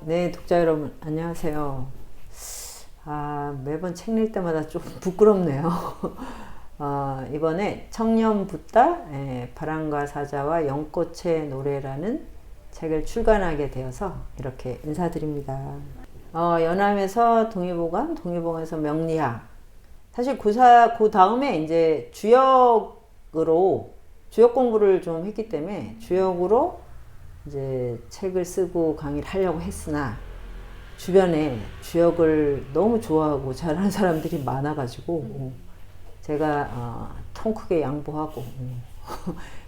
네, 독자 여러분, 안녕하세요. 매번 책 낼 때마다 좀 부끄럽네요. 이번에 청년 붓다, 바람과 사자와 연꽃의 노래라는 책을 출간하게 되어서 이렇게 인사드립니다. 연암에서 동의보감, 동의보감에서 명리학. 사실 그 다음에 이제 주역 공부를 좀 했기 때문에 주역으로 이제 책을 쓰고 강의를 하려고 했으나 주변에 주역을 너무 좋아하고 잘하는 사람들이 많아가지고 제가 통 크게 양보하고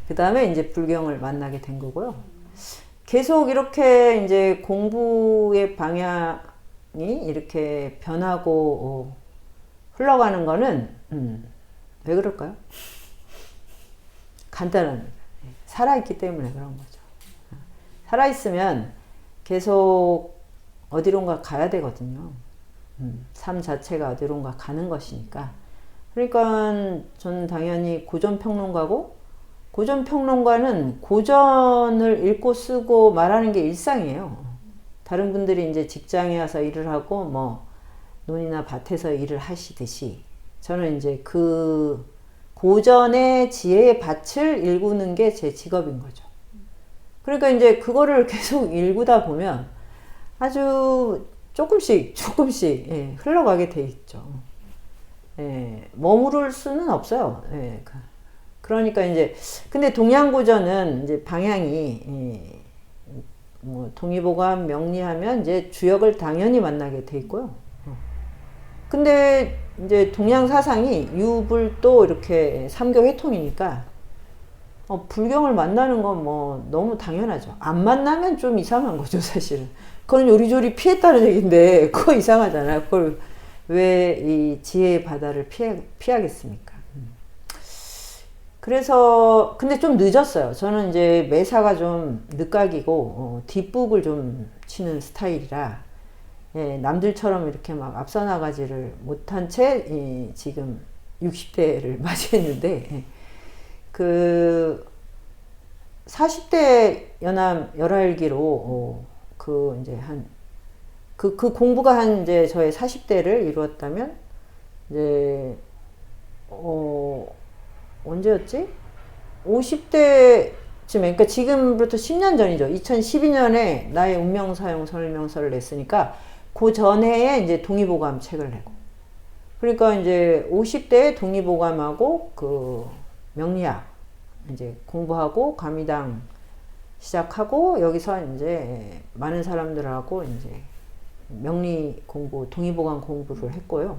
그 다음에 이제 불경을 만나게 된 거고요. 계속 이렇게 이제 공부의 방향이 이렇게 변하고 흘러가는 거는 왜 그럴까요? 간단합니다. 살아있기 때문에 그런 거죠. 살아있으면 계속 어디론가 가야 되거든요. 삶 자체가 어디론가 가는 것이니까. 그러니까 저는 당연히 고전평론가고, 고전평론가는 고전을 읽고 쓰고 말하는 게 일상이에요. 다른 분들이 이제 직장에 와서 일을 하고 뭐 논이나 밭에서 일을 하시듯이 저는 이제 그 고전의 지혜의 밭을 일구는 게 제 직업인 거죠. 그러니까 이제 그거를 계속 읽다 보면 아주 조금씩 흘러가게 돼 있죠. 머무를 수는 없어요. 그러니까 이제 근데 동양고전은 이제 방향이 뭐 동의보감 명리하면 이제 주역을 당연히 만나게 돼 있고요. 근데 이제 동양 사상이 유불도 이렇게 삼교 회통이니까 불경을 만나는 건 뭐 너무 당연하죠. 안 만나면 좀 이상한 거죠, 사실은. 그건 요리조리 피했다는 얘기인데 그거 이상하잖아요. 그걸 왜 이 지혜의 바다를 피하겠습니까? 그래서 근데 좀 늦었어요. 저는 이제 매사가 좀 늦각이고 뒷북을 좀 치는 스타일이라 남들처럼 이렇게 막 앞서 나가지를 못한 채 지금 60대를 맞이했는데 그 40대 연암 열알기로 그 이제 그 공부가 한 이제 저의 40대를 이루었다면 이제 언제였지? 50대쯤에 그러니까 지금부터 10년 전이죠. 2012년에 나의 운명사용 설명서를 냈으니까 그 전해에 이제 동의보감 책을 내고 그러니까 이제 50대에 동의보감하고 그 명리학 이제 공부하고 감리당 시작하고 여기서 이제 많은 사람들하고 이제 명리 공부, 동의보감 공부를 했고요.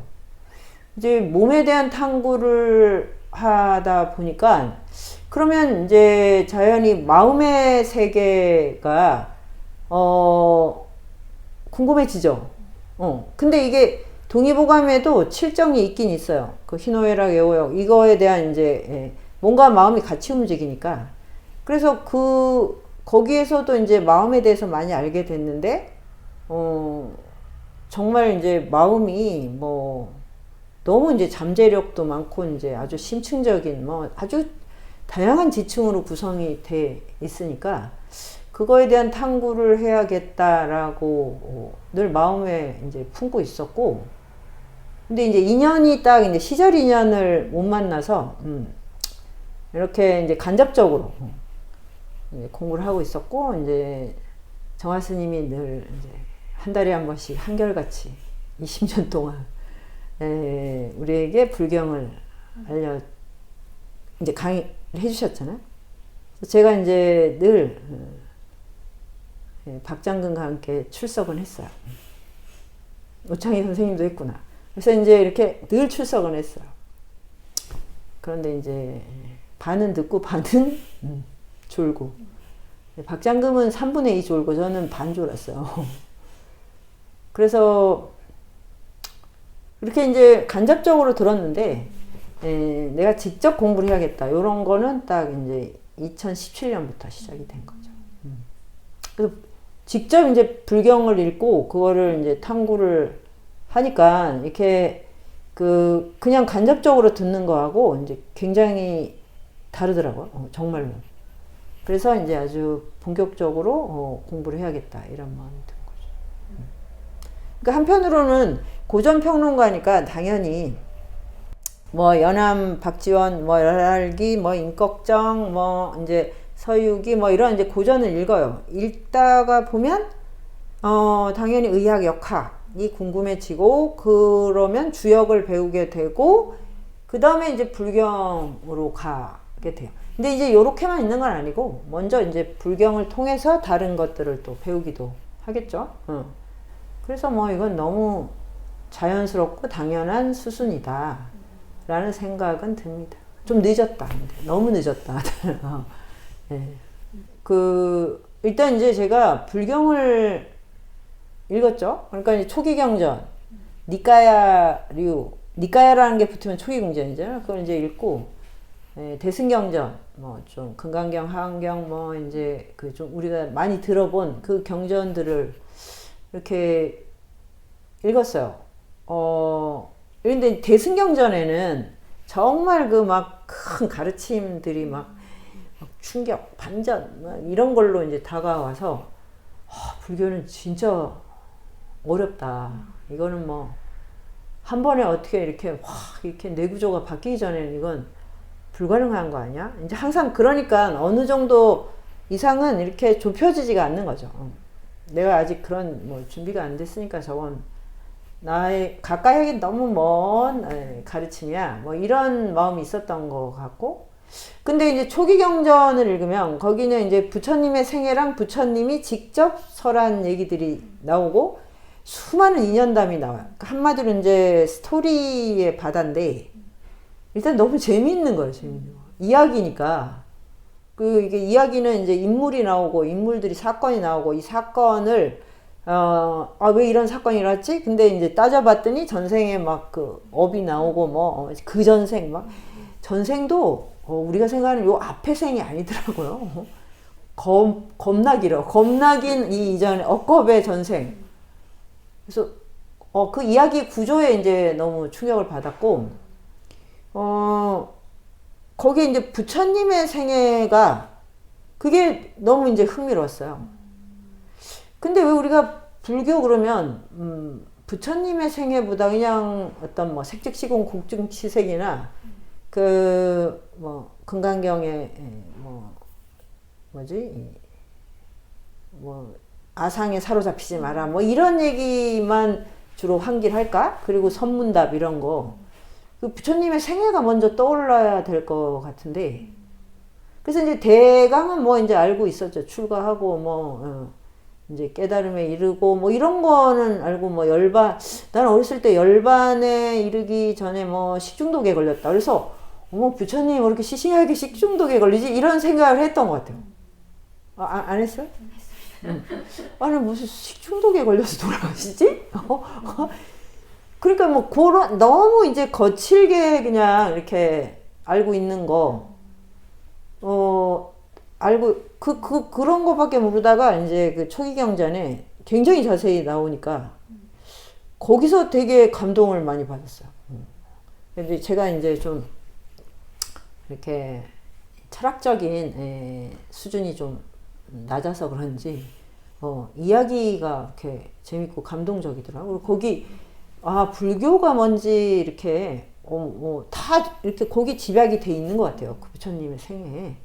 이제 몸에 대한 탐구를 하다 보니까 그러면 이제 자연히 마음의 세계가 궁금해지죠. 근데 이게 동의보감에도 칠정이 있긴 있어요. 그 희노애락 애호역 이거에 대한 이제 뭔가 마음이 같이 움직이니까 그래서 거기에서도 이제 마음에 대해서 많이 알게 됐는데 정말 이제 마음이 뭐 너무 이제 잠재력도 많고 이제 아주 심층적인 뭐 아주 다양한 지층으로 구성이 돼 있으니까 그거에 대한 탐구를 해야겠다라고 늘 마음에 이제 품고 있었고 근데 이제 인연이 딱 이제 시절 인연을 못 만나서 이렇게 이제 간접적으로 이제 공부를 하고 있었고 이제 정화 스님이 늘 이제 한 달에 한 번씩 한결같이 20년 동안 우리에게 불경을 이제 강의를 해주셨잖아요. 제가 이제 늘 박장근과 함께 출석은 했어요. 오창희 선생님도 했구나. 그래서 이제 이렇게 늘 출석은 했어요. 그런데 이제 반은 듣고 반은 졸고. 박장금은 3분의 2 졸고 저는 반 졸았어요. 그래서 이렇게 이제 간접적으로 들었는데 내가 직접 공부를 해야겠다. 이런 거는 딱 이제 2017년부터 시작이 된 거죠. 그래서 직접 이제 불경을 읽고 그거를 이제 탐구를 하니까 이렇게 그냥 간접적으로 듣는 거하고 이제 굉장히 다르더라고요. 정말로. 그래서 이제 아주 본격적으로 공부를 해야겠다 이런 마음이 든 거죠. 그러니까 한편으로는 고전평론가니까 당연히 뭐 연암 박지원, 뭐 열알기, 뭐 임꺽정, 뭐 이제 서유기 뭐 이런 이제 고전을 읽어요. 읽다가 보면 당연히 의학 역학이 궁금해지고 그러면 주역을 배우게 되고 그 다음에 이제 불경으로 가게 돼요. 근데 이제 요렇게만 있는 건 아니고 먼저 이제 불경을 통해서 다른 것들을 또 배우기도 하겠죠. 그래서 뭐 이건 너무 자연스럽고 당연한 수순이다 라는 생각은 듭니다. 좀 늦었다. 너무 늦었다. 네. 일단 이제 제가 불경을 읽었죠. 그러니까 이제 초기경전, 니까야라는 게 붙으면 초기경전이잖아요. 그걸 이제 읽고, 대승경전, 뭐 좀 금강경, 하안경, 뭐 이제 그 좀 우리가 많이 들어본 그 경전들을 이렇게 읽었어요. 근데 대승경전에는 정말 그 막 큰 가르침들이 막 충격, 반전, 막 이런 걸로 이제 다가와서, 불교는 진짜 어렵다. 이거는 뭐, 한 번에 어떻게 이렇게 이렇게 뇌구조가 바뀌기 전에는 이건 불가능한 거 아니야? 이제 항상 그러니까 어느 정도 이상은 이렇게 좁혀지지가 않는 거죠. 내가 아직 그런 뭐 준비가 안 됐으니까 저건 나의 가까이 하기 너무 먼 가르침이야. 뭐 이런 마음이 있었던 것 같고. 근데 이제 초기 경전을 읽으면 거기는 이제 부처님의 생애랑 부처님이 직접 설한 얘기들이 나오고 수많은 인연담이 나와요. 한마디로 이제 스토리의 바다인데 일단 너무 재미있는 거예요. 재미있는 거. 이야기니까. 이게 이야기는 이제 인물이 나오고 인물들이 사건이 나오고 이 사건을 왜 이런 사건이 일어났지? 근데 이제 따져봤더니 전생에 막 그 업이 나오고 뭐 그 전생 막 전생도 우리가 생각하는 요 앞에 생이 아니더라고요. 겁나 길어. 겁나 긴 이 이전에 억겁의 전생. 그래서 그 이야기 구조에 이제 너무 충격을 받았고 거기에 이제 부처님의 생애가 그게 너무 이제 흥미로웠어요. 근데 왜 우리가 불교 그러면 부처님의 생애보다 그냥 어떤 뭐 색즉시공 국증치색이나 그 뭐 금강경의 뭐 아상에 사로잡히지 마라 뭐 이런 얘기만 주로 환기할까? 그리고 선문답 이런 거. 그 부처님의 생애가 먼저 떠올라야 될 것 같은데. 그래서 이제 대강은 뭐 이제 알고 있었죠. 출가하고 뭐 이제 깨달음에 이르고 뭐 이런 거는 알고 뭐 나는 어렸을 때 열반에 이르기 전에 뭐 식중독에 걸렸다. 그래서 부처님 왜 이렇게 시시하게 식중독에 걸리지? 이런 생각을 했던 것 같아요. 안 했어요? 아니 무슨 식중독에 걸려서 돌아가시지? 그러니까 뭐 그런 너무 이제 거칠게 그냥 이렇게 알고 있는 거 알고 그런 거밖에 모르다가 이제 그 초기경전에 굉장히 자세히 나오니까 거기서 되게 감동을 많이 받았어요. 근데 제가 이제 좀 이렇게 철학적인 수준이 좀 낮아서 그런지 이야기가 이렇게 재밌고 감동적이더라고요. 거기 불교가 뭔지 이렇게 다 이렇게 거기 집약이 돼 있는 것 같아요. 그 부처님의 생애에.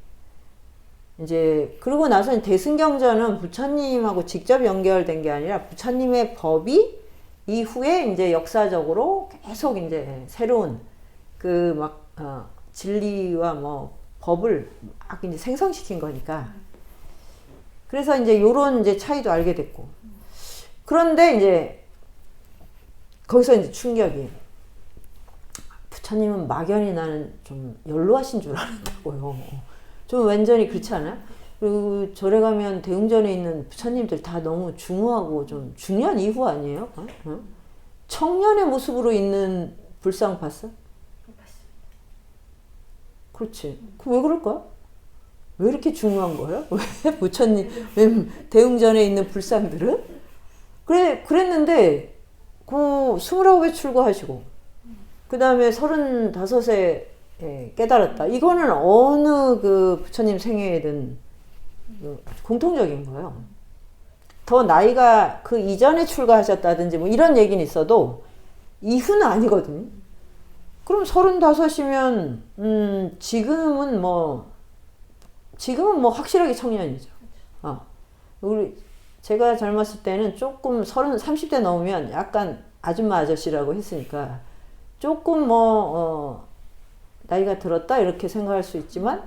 이제 그러고 나서 대승경전은 부처님하고 직접 연결된 게 아니라 부처님의 법이 이후에 이제 역사적으로 계속 이제 새로운 그 막 진리와 뭐 법을 막 이제 생성시킨 거니까. 그래서 이제 요런 이제 차이도 알게 됐고. 그런데 이제 거기서 이제 충격이 부처님은 막연히 나는 좀 연로하신 줄 알았다고요. 좀 완전히 그렇지 않아요? 그리고 절에 가면 대웅전에 있는 부처님들 다 너무 중후하고 좀 중년 이후 아니에요? 청년의 모습으로 있는 불상 봤어? 그렇지. 왜 그럴까? 왜 이렇게 중요한 거예요? 왜 부처님, 왜 대웅전에 있는 불상들은? 그랬는데, 29에 출가하시고, 그 다음에 35에 깨달았다. 이거는 어느 그 부처님 생애든 공통적인 거예요. 더 나이가 그 이전에 출가하셨다든지 뭐 이런 얘기는 있어도 이후는 아니거든요. 그럼 35이면 지금은 뭐 확실하게 청년이죠. 제가 젊었을 때는 조금 30대 넘으면 약간 아줌마 아저씨라고 했으니까 조금 나이가 들었다 이렇게 생각할 수 있지만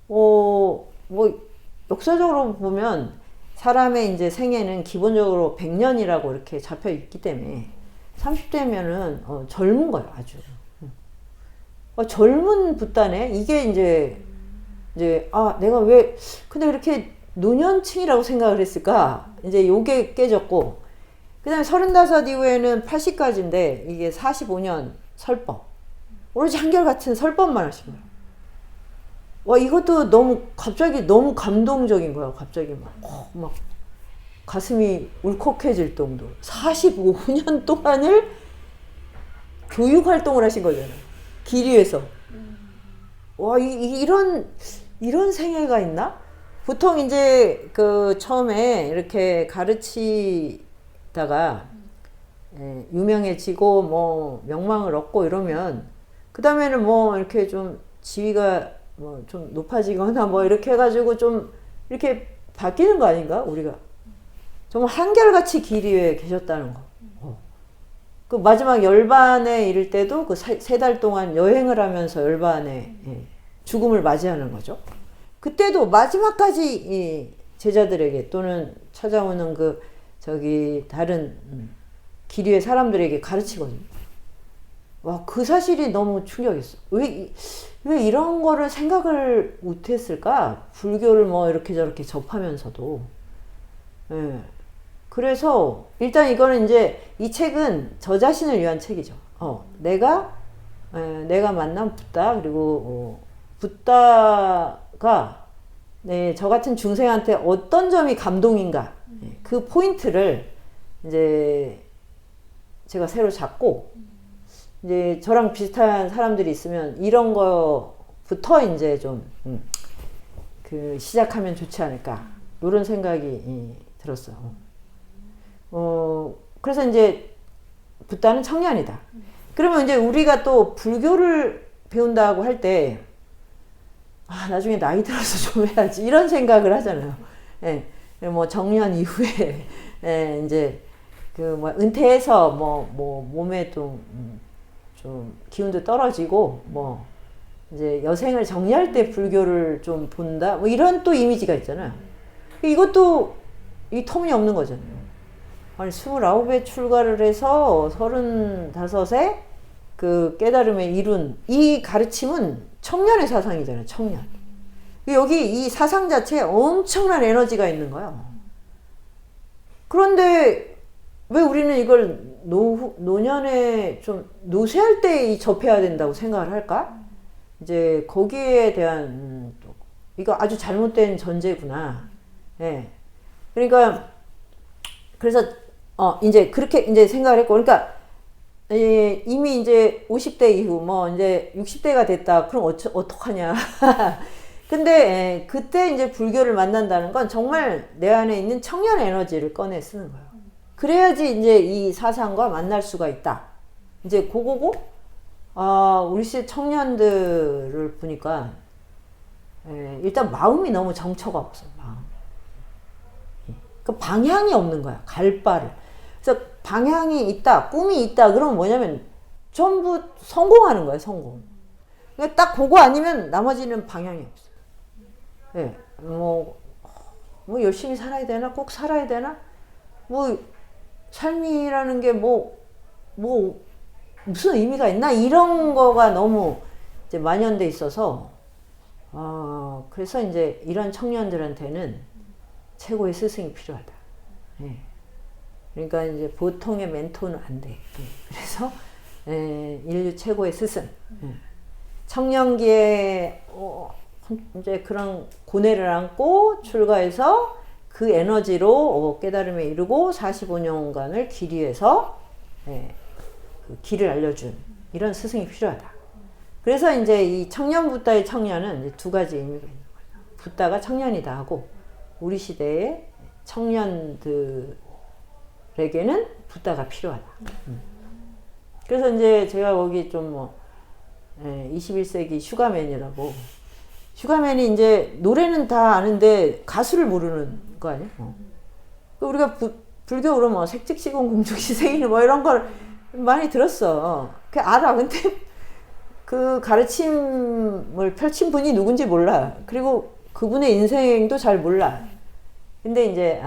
뭐 역사적으로 보면 사람의 이제 생애는 기본적으로 100년이라고 이렇게 잡혀 있기 때문에 30대면은 젊은 거예요, 아주. 젊은 붓다네. 이게 이제 내가 왜 근데 이렇게 노년층이라고 생각을 했을까? 이제 요게 깨졌고, 그 다음에 35 이후에는 80까지인데, 이게 45년 설법. 오로지 한결같은 설법만 하신 거예요. 와, 이것도 갑자기 너무 감동적인 거야. 갑자기 막 가슴이 울컥해질 정도. 45년 동안을 교육 활동을 하신 거잖아요. 길 위에서. 와, 이런 생애가 있나? 보통 이제 처음에 이렇게 가르치다가 유명해지고 뭐 명망을 얻고 이러면 그 다음에는 뭐 이렇게 좀 지위가 뭐 좀 높아지거나 뭐 이렇게 해가지고 좀 이렇게 바뀌는 거 아닌가? 우리가 정말 한결같이 길 위에 계셨다는 거. 그 마지막 열반에 이를 때도 그 3달 동안 여행을 하면서 열반에 죽음을 맞이하는 거죠. 그때도 마지막까지 제자들에게 또는 찾아오는 다른 길 위의 사람들에게 가르치거든요. 와, 그 사실이 너무 충격이었어. 왜 이런 거를 생각을 못했을까? 불교를 뭐 이렇게 저렇게 접하면서도. 예. 그래서 일단 이거는 이제 이 책은 저 자신을 위한 책이죠. 내가 만난 붓다, 그리고 붓다가 저 같은 중생한테 어떤 점이 감동인가, 그 포인트를 이제 제가 새로 잡고, 이제 저랑 비슷한 사람들이 있으면 이런 거부터 이제 좀 시작하면 좋지 않을까, 이런 생각이 들었어요. 그래서 이제 붓다는 청년이다. 그러면 이제 우리가 또 불교를 배운다고 할 때 나중에 나이 들어서 좀 해야지 이런 생각을 하잖아요. 뭐 정년 이후에 이제 은퇴해서 몸에 좀 기운도 떨어지고 뭐 이제 여생을 정리할 때 불교를 좀 본다, 뭐 이런 또 이미지가 있잖아요. 이것도 이 터무니없는 거잖아요. 아니 29에 출가를 해서 35에 그 깨달음에 이룬 이 가르침은 청년의 사상이잖아요. 청년. 여기 이 사상 자체에 엄청난 에너지가 있는 거예요. 그런데 왜 우리는 이걸 노년에 좀 노쇠할 때 접해야 된다고 생각을 할까? 이제 거기에 대한 이거 아주 잘못된 전제구나. 그러니까 그래서 이제 그렇게 이제 생각을 했고, 그러니까 이미 이제 50대 이후 뭐 이제 60대가 됐다. 그럼 어떡하냐? 근데 그때 이제 불교를 만난다는 건 정말 내 안에 있는 청년 에너지를 꺼내 쓰는 거예요. 그래야지 이제 이 사상과 만날 수가 있다. 이제 그거고, 우리 시대 청년들을 보니까 일단 마음이 너무 정처가 없어. 마음. 그 방향이 없는 거야. 갈 바를. 그래서 방향이 있다, 꿈이 있다. 그러면 뭐냐면 전부 성공하는 거예요. 성공. 그러니까 딱 그거 아니면 나머지는 방향이 없어요. 뭐 열심히 살아야 되나? 꼭 살아야 되나? 뭐 삶이라는 게 무슨 의미가 있나? 이런 거가 너무 이제 만연돼 있어서, 그래서 이제 이런 청년들한테는 최고의 스승이 필요하다. 그러니까 이제 보통의 멘토는 안 돼. 그래서 인류 최고의 스승. 청년기에 이제 그런 고뇌를 안고 출가해서 그 에너지로 깨달음에 이르고 45년간을 길 위에서 그 길을 알려준 이런 스승이 필요하다. 그래서 이제 이 청년 붓다의 청년은 이제 두 가지 의미가 있는 거예요. 붓다가 청년이다 하고, 우리 시대의 청년들에게는 붓다가 필요하다. 그래서 이제 제가 거기 좀 뭐 21세기 슈가맨이라고, 슈가맨이 이제 노래는 다 아는데 가수를 모르는 거 아니야? 우리가 불교 그러면 뭐 색즉시공 공족시생일 뭐 이런 걸 많이 들었어. 그 알아. 근데 그 가르침을 펼친 분이 누군지 몰라. 그리고 그분의 인생도 잘 몰라. 근데 이제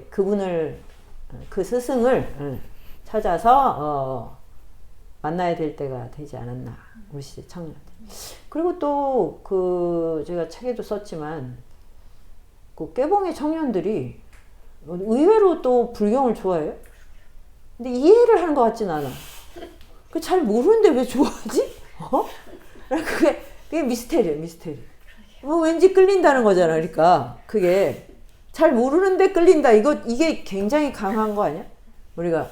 그분을, 그 스승을 찾아서 만나야 될 때가 되지 않았나, 우리 시대 청년들. 그리고 또 제가 책에도 썼지만 그 깨봉의 청년들이 의외로 또 불경을 좋아해요. 근데 이해를 하는 것 같진 않아. 잘 모르는데 왜 좋아하지? 그게 미스테리예요, 미스테리. 뭐 왠지 끌린다는 거잖아. 그러니까 그게 잘 모르는데 끌린다. 이게 굉장히 강한 거 아니야? 우리가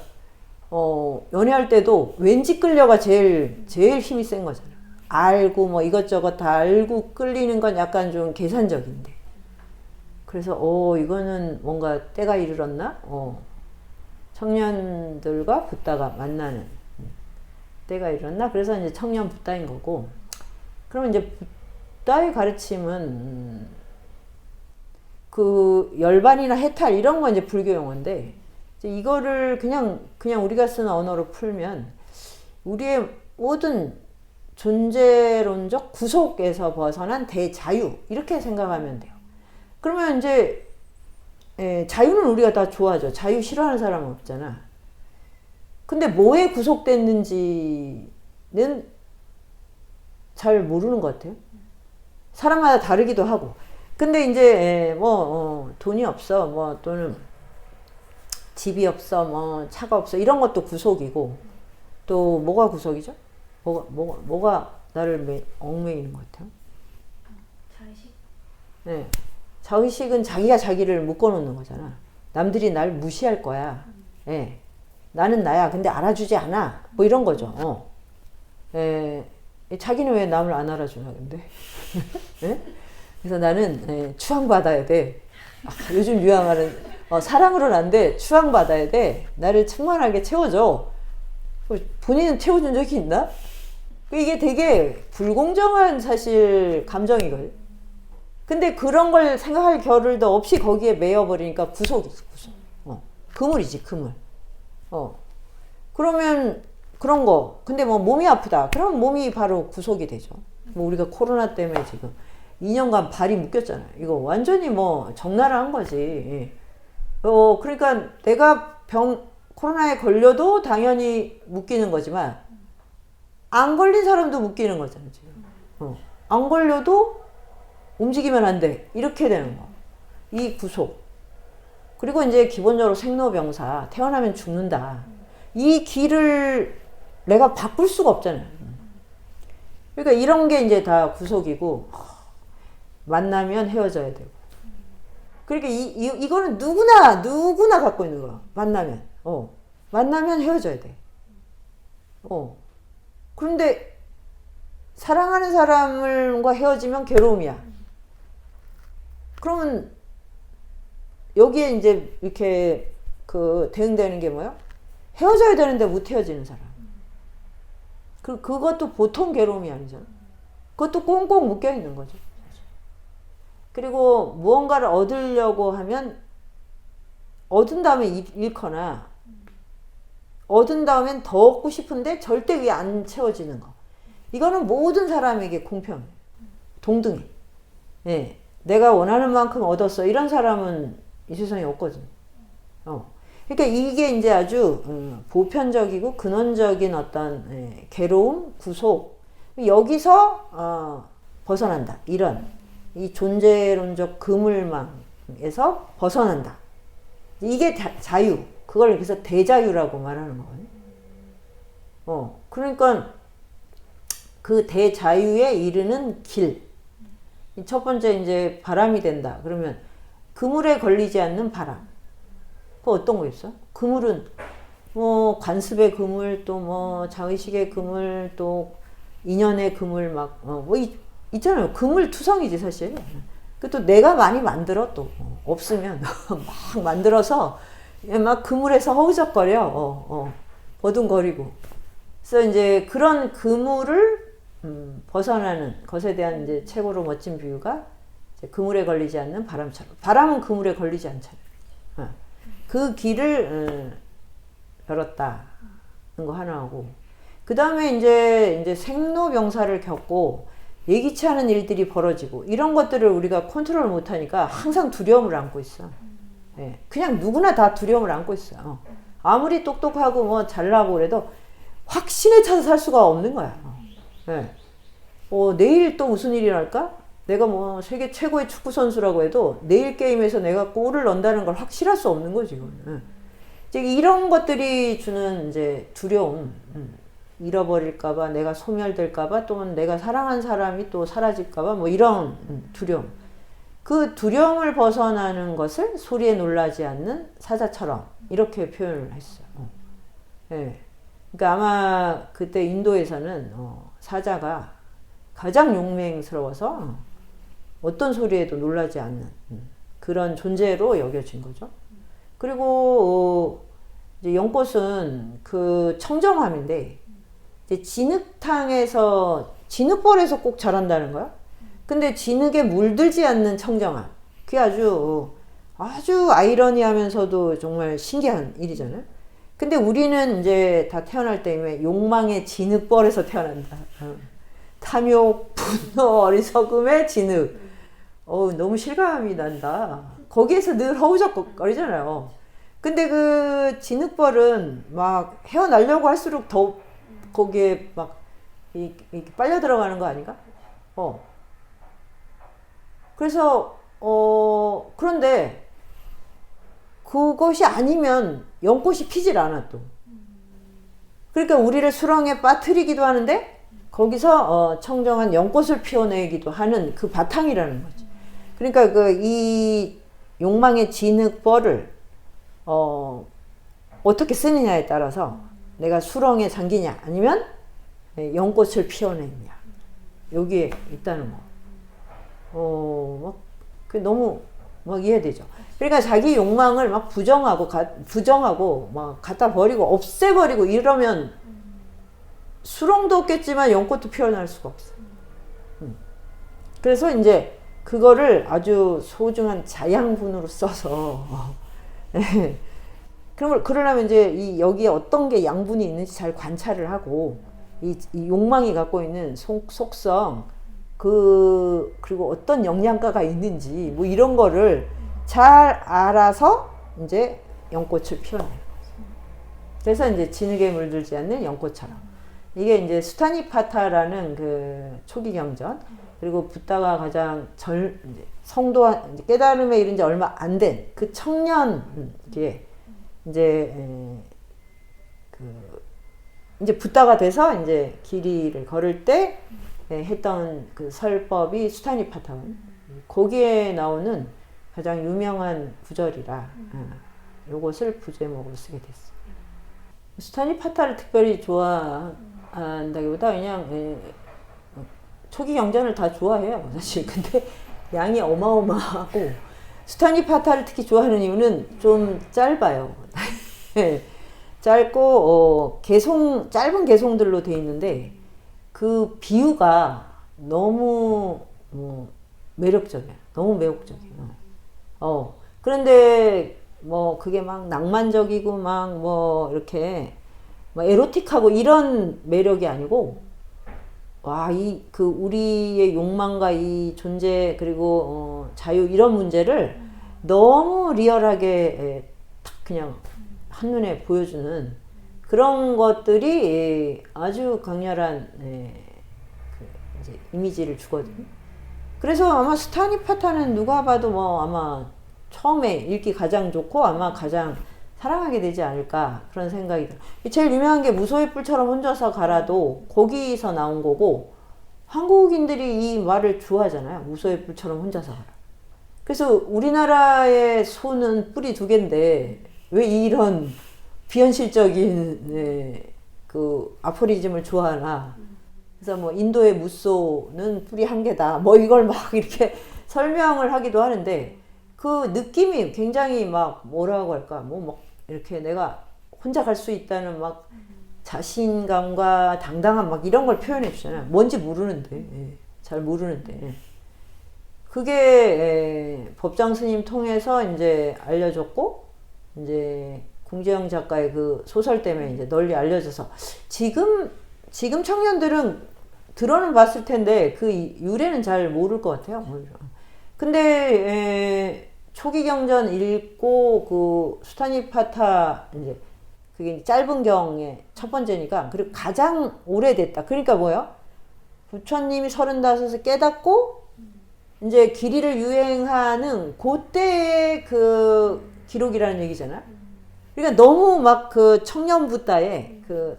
연애할 때도 왠지 끌려가 제일 힘이 센 거잖아. 알고 뭐 이것저것 다 알고 끌리는 건 약간 좀 계산적인데. 그래서 이거는 뭔가 때가 이르렀나? 청년들과 붓다가 만나는 때가 이르렀나? 그래서 이제 청년 붓다인 거고. 그러면 이제 붓다의 가르침은 그 열반이나 해탈 이런 건 이제 불교 용어인데, 이제 이거를 그냥 우리가 쓰는 언어로 풀면 우리의 모든 존재론적 구속에서 벗어난 대자유, 이렇게 생각하면 돼요. 그러면 이제 자유는 우리가 다 좋아하죠. 자유 싫어하는 사람은 없잖아. 근데 뭐에 구속됐는지는 잘 모르는 것 같아요. 사람마다 다르기도 하고. 근데 이제 돈이 없어, 뭐 또는 집이 없어, 뭐 차가 없어, 이런 것도 구속이고, 또 뭐가 구속이죠? 뭐가 나를 얽매이는 것 같아요? 자의식? 네. 자의식은 자기가 자기를 묶어놓는 거잖아. 남들이 날 무시할 거야. 예. 나는 나야. 근데 알아주지 않아. 뭐 이런 거죠. 자기는 왜 남을 안 알아주나, 근데? 예? 그래서 나는 추앙받아야 돼. 요즘 유행하는 사랑으로는 안 돼. 추앙받아야 돼. 나를 충만하게 채워줘. 본인은 채워준 적이 있나? 이게 되게 불공정한 사실 감정이거든. 근데 그런 걸 생각할 겨를도 없이 거기에 매여버리니까 구속이지, 구속. 그물이지, 그물. 그러면 그런 거. 근데 뭐 몸이 아프다. 그러면 몸이 바로 구속이 되죠. 뭐 우리가 코로나 때문에 지금 2년간 발이 묶였잖아요. 이거 완전히 뭐 적나라한 거지. 그러니까 내가 코로나에 걸려도 당연히 묶이는 거지만 안 걸린 사람도 묶이는 거잖아요, 지금. 안 걸려도 움직이면 안 돼. 이렇게 되는 거. 이 구속. 그리고 이제 기본적으로 생로병사, 태어나면 죽는다. 이 길을 내가 바꿀 수가 없잖아요. 그러니까 이런 게 이제 다 구속이고, 만나면 헤어져야 되고. 그러니까 이거는 누구나 갖고 있는 거야. 만나면 헤어져야 돼. 그런데 사랑하는 사람과 헤어지면 괴로움이야. 그러면 여기에 이제 이렇게 대응되는 게 뭐야? 헤어져야 되는데 못 헤어지는 사람. 그것도 보통 괴로움이 아니잖아. 그것도 꽁꽁 묶여 있는 거죠. 그리고 무언가를 얻으려고 하면 얻은 다음에 잃거나 얻은 다음엔 더 얻고 싶은데 절대 그게 안 채워지는 거. 이거는 모든 사람에게 공평해. 동등해. 예. 내가 원하는 만큼 얻었어. 이런 사람은 이 세상에 없거든. 그러니까 이게 이제 아주 보편적이고 근원적인 어떤 괴로움, 구속. 여기서 벗어난다. 이런 이 존재론적 그물망에서 벗어난다. 이게 자유. 그걸 그래서 대자유라고 말하는 거거든요. 그러니까 그 대자유에 이르는 길. 첫 번째 이제 바람이 된다. 그러면 그물에 걸리지 않는 바람. 그 어떤 거 있어? 그물은 뭐 관습의 그물, 또 뭐 자의식의 그물, 또 인연의 그물 막 뭐 있잖아요. 그물 투성이지 사실. 또 내가 많이 만들어 또 없으면 막 만들어서 막 그물에서 허우적거려 버둥거리고. 그래서 이제 그런 그물을 벗어나는 것에 대한 이제 최고로 멋진 비유가 이제 그물에 걸리지 않는 바람처럼. 바람은 그물에 걸리지 않잖아요. 그 길을 열었다는 거 하나하고, 그 다음에 이제 생로병사를 겪고 예기치 않은 일들이 벌어지고 이런 것들을 우리가 컨트롤 못하니까 항상 두려움을 안고 있어. 예, 그냥 누구나 다 두려움을 안고 있어요. 아무리 똑똑하고 뭐 잘나고 그래도 확신에 차서 살 수가 없는 거야. 예. 내일 또 무슨 일이 날까? 내가 뭐 세계 최고의 축구 선수라고 해도 내일 게임에서 내가 골을 넣는다는 걸 확실할 수 없는 거지. 이제 이런 것들이 주는 이제 두려움. 잃어버릴까봐, 내가 소멸될까봐, 또는 내가 사랑한 사람이 또 사라질까봐, 뭐 이런 두려움. 그 두려움을 벗어나는 것을 소리에 놀라지 않는 사자처럼 이렇게 표현을 했어요. 예. 그러니까 아마 그때 인도에서는 사자가 가장 용맹스러워서 어떤 소리에도 놀라지 않는 그런 존재로 여겨진 거죠. 그리고 이제 연꽃은 그 청정함인데 이제 진흙탕에서 진흙벌에서 꼭 자란다는 거야. 근데 진흙에 물들지 않는 청정함. 그게 아주 아이러니하면서도 정말 신기한 일이잖아요. 근데 우리는 이제 다 태어날 때에 욕망의 진흙벌에서 태어난다. 탐욕, 분노, 어리석음의 진흙. 너무 실감이 난다. 거기에서 늘 허우적거리잖아요. 근데 그 진흙벌은 막 헤어나려고 할수록 더 거기에 막 이렇게 빨려 들어가는 거 아닌가? 그래서 그런데 그것이 아니면 연꽃이 피질 않아 또. 그러니까 우리를 수렁에 빠뜨리기도 하는데 거기서 청정한 연꽃을 피워내기도 하는 그 바탕이라는 거지. 그러니까 이 욕망의 진흙벌을 어떻게 쓰느냐에 따라서 내가 수렁에 잠기냐 아니면 연꽃을 피워내느냐 여기에 있다는 거. 너무 막 이해되죠. 그러니까 자기 욕망을 막 부정하고 막 갖다 버리고 없애버리고 이러면 수렁도 없겠지만 연꽃도 피어날 수가 없어. 그래서 이제 그거를 아주 소중한 자양분으로 써서 그러려면 이제 여기에 어떤 게 양분이 있는지 잘 관찰을 하고 이 욕망이 갖고 있는 속성 그리고 어떤 영양가가 있는지 뭐 이런 거를 잘 알아서 이제 연꽃을 피워내는 거죠. 그래서 이제 진흙에 물들지 않는 연꽃처럼 이게 이제 수타니파타라는 그 초기 경전 그리고 붓다가 가장 성도한 깨달음에 이른 지 얼마 안 된 그 청년기에 이제 붓다가 돼서 이제 길이를 걸을 때 했던 그 설법이 수타니파타원. 거기에 나오는 가장 유명한 구절이라 요것을 부제목으로 쓰게 됐어요. 수타니파타를 특별히 좋아한다기보다 그냥 초기 경전을 다 좋아해요 사실. 근데 양이 어마어마하고 수타니파타를 특히 좋아하는 이유는 좀 짧아요. 짧고 짧은 개송들로 돼 있는데 그 비유가 너무 매력적이야. 너무 매혹적이에요. 그런데 뭐 그게 막 낭만적이고 막 뭐 이렇게 막 에로틱하고 이런 매력이 아니고 우리의 욕망과 이 존재 그리고 자유 이런 문제를 너무 리얼하게 딱 그냥 한눈에 보여주는 그런 것들이 아주 강렬한 이제 이미지를 주거든요. 그래서 아마 수타니파타는 누가 봐도 뭐 아마 처음에 읽기 가장 좋고 아마 가장 사랑하게 되지 않을까 그런 생각이 들어요. 제일 유명한 게 무소의 뿔처럼 혼자서 가라도 거기서 나온 거고 한국인들이 이 말을 좋아하잖아요. 무소의 뿔처럼 혼자서 가라. 그래서 우리나라의 소는 뿔이 2개인데 왜 이런 비현실적인 그 아포리즘을 좋아하나. 그래서 뭐 인도의 무소는 뿔이 1개다. 뭐 이걸 막 이렇게 설명을 하기도 하는데 그 느낌이 굉장히 막 뭐라고 할까 뭐 막 이렇게 내가 혼자 갈 수 있다는 막 자신감과 당당함 막 이런 걸 표현해 주잖아요. 뭔지 모르는데 잘 모르는데 그게 법장 스님 통해서 이제 알려줬고 이제 공재영 작가의 그 소설 때문에 이제 널리 알려져서 지금 청년들은 들어는 봤을 텐데 그 유래는 잘 모를 것 같아요. 근데 초기 경전 읽고 그 수타니파타 이제 그게 짧은 경의 첫 번째니까 그리고 가장 오래됐다. 그러니까 뭐요? 부처님이 35에 깨닫고 이제 길이를 유행하는 그때의 그 기록이라는 얘기잖아. 그러니까 너무 막 그 청년부다의 그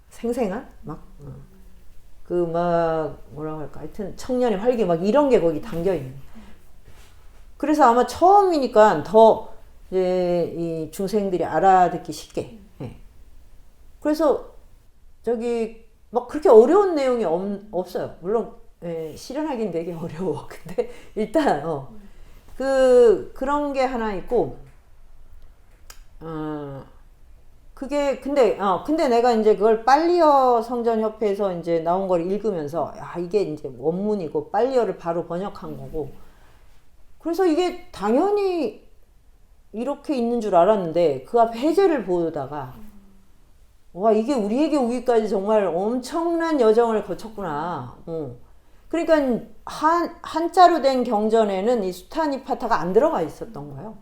생생한 막 그 막 뭐라고 할까 하여튼 청년의 활기 막 이런 게 거기 담겨 있는. 그래서 아마 처음이니까 더 이제 이 중생들이 알아듣기 쉽게. 그래서 저기 막 그렇게 어려운 내용이 없어요. 물론 실현하기는 되게 어려워. 근데 일단 그런 게 하나 있고 근데 내가 이제 그걸 빨리어 성전협회에서 이제 나온 걸 읽으면서 이게 이제 원문이고 빨리어를 바로 번역한 거고 그래서 이게 당연히 이렇게 있는 줄 알았는데 그 앞 해제를 보다가 와 이게 우리에게 오기까지 정말 엄청난 여정을 거쳤구나. 그러니까 한자로 된 경전에는 이 수타니파타가 안 들어가 있었던 거예요.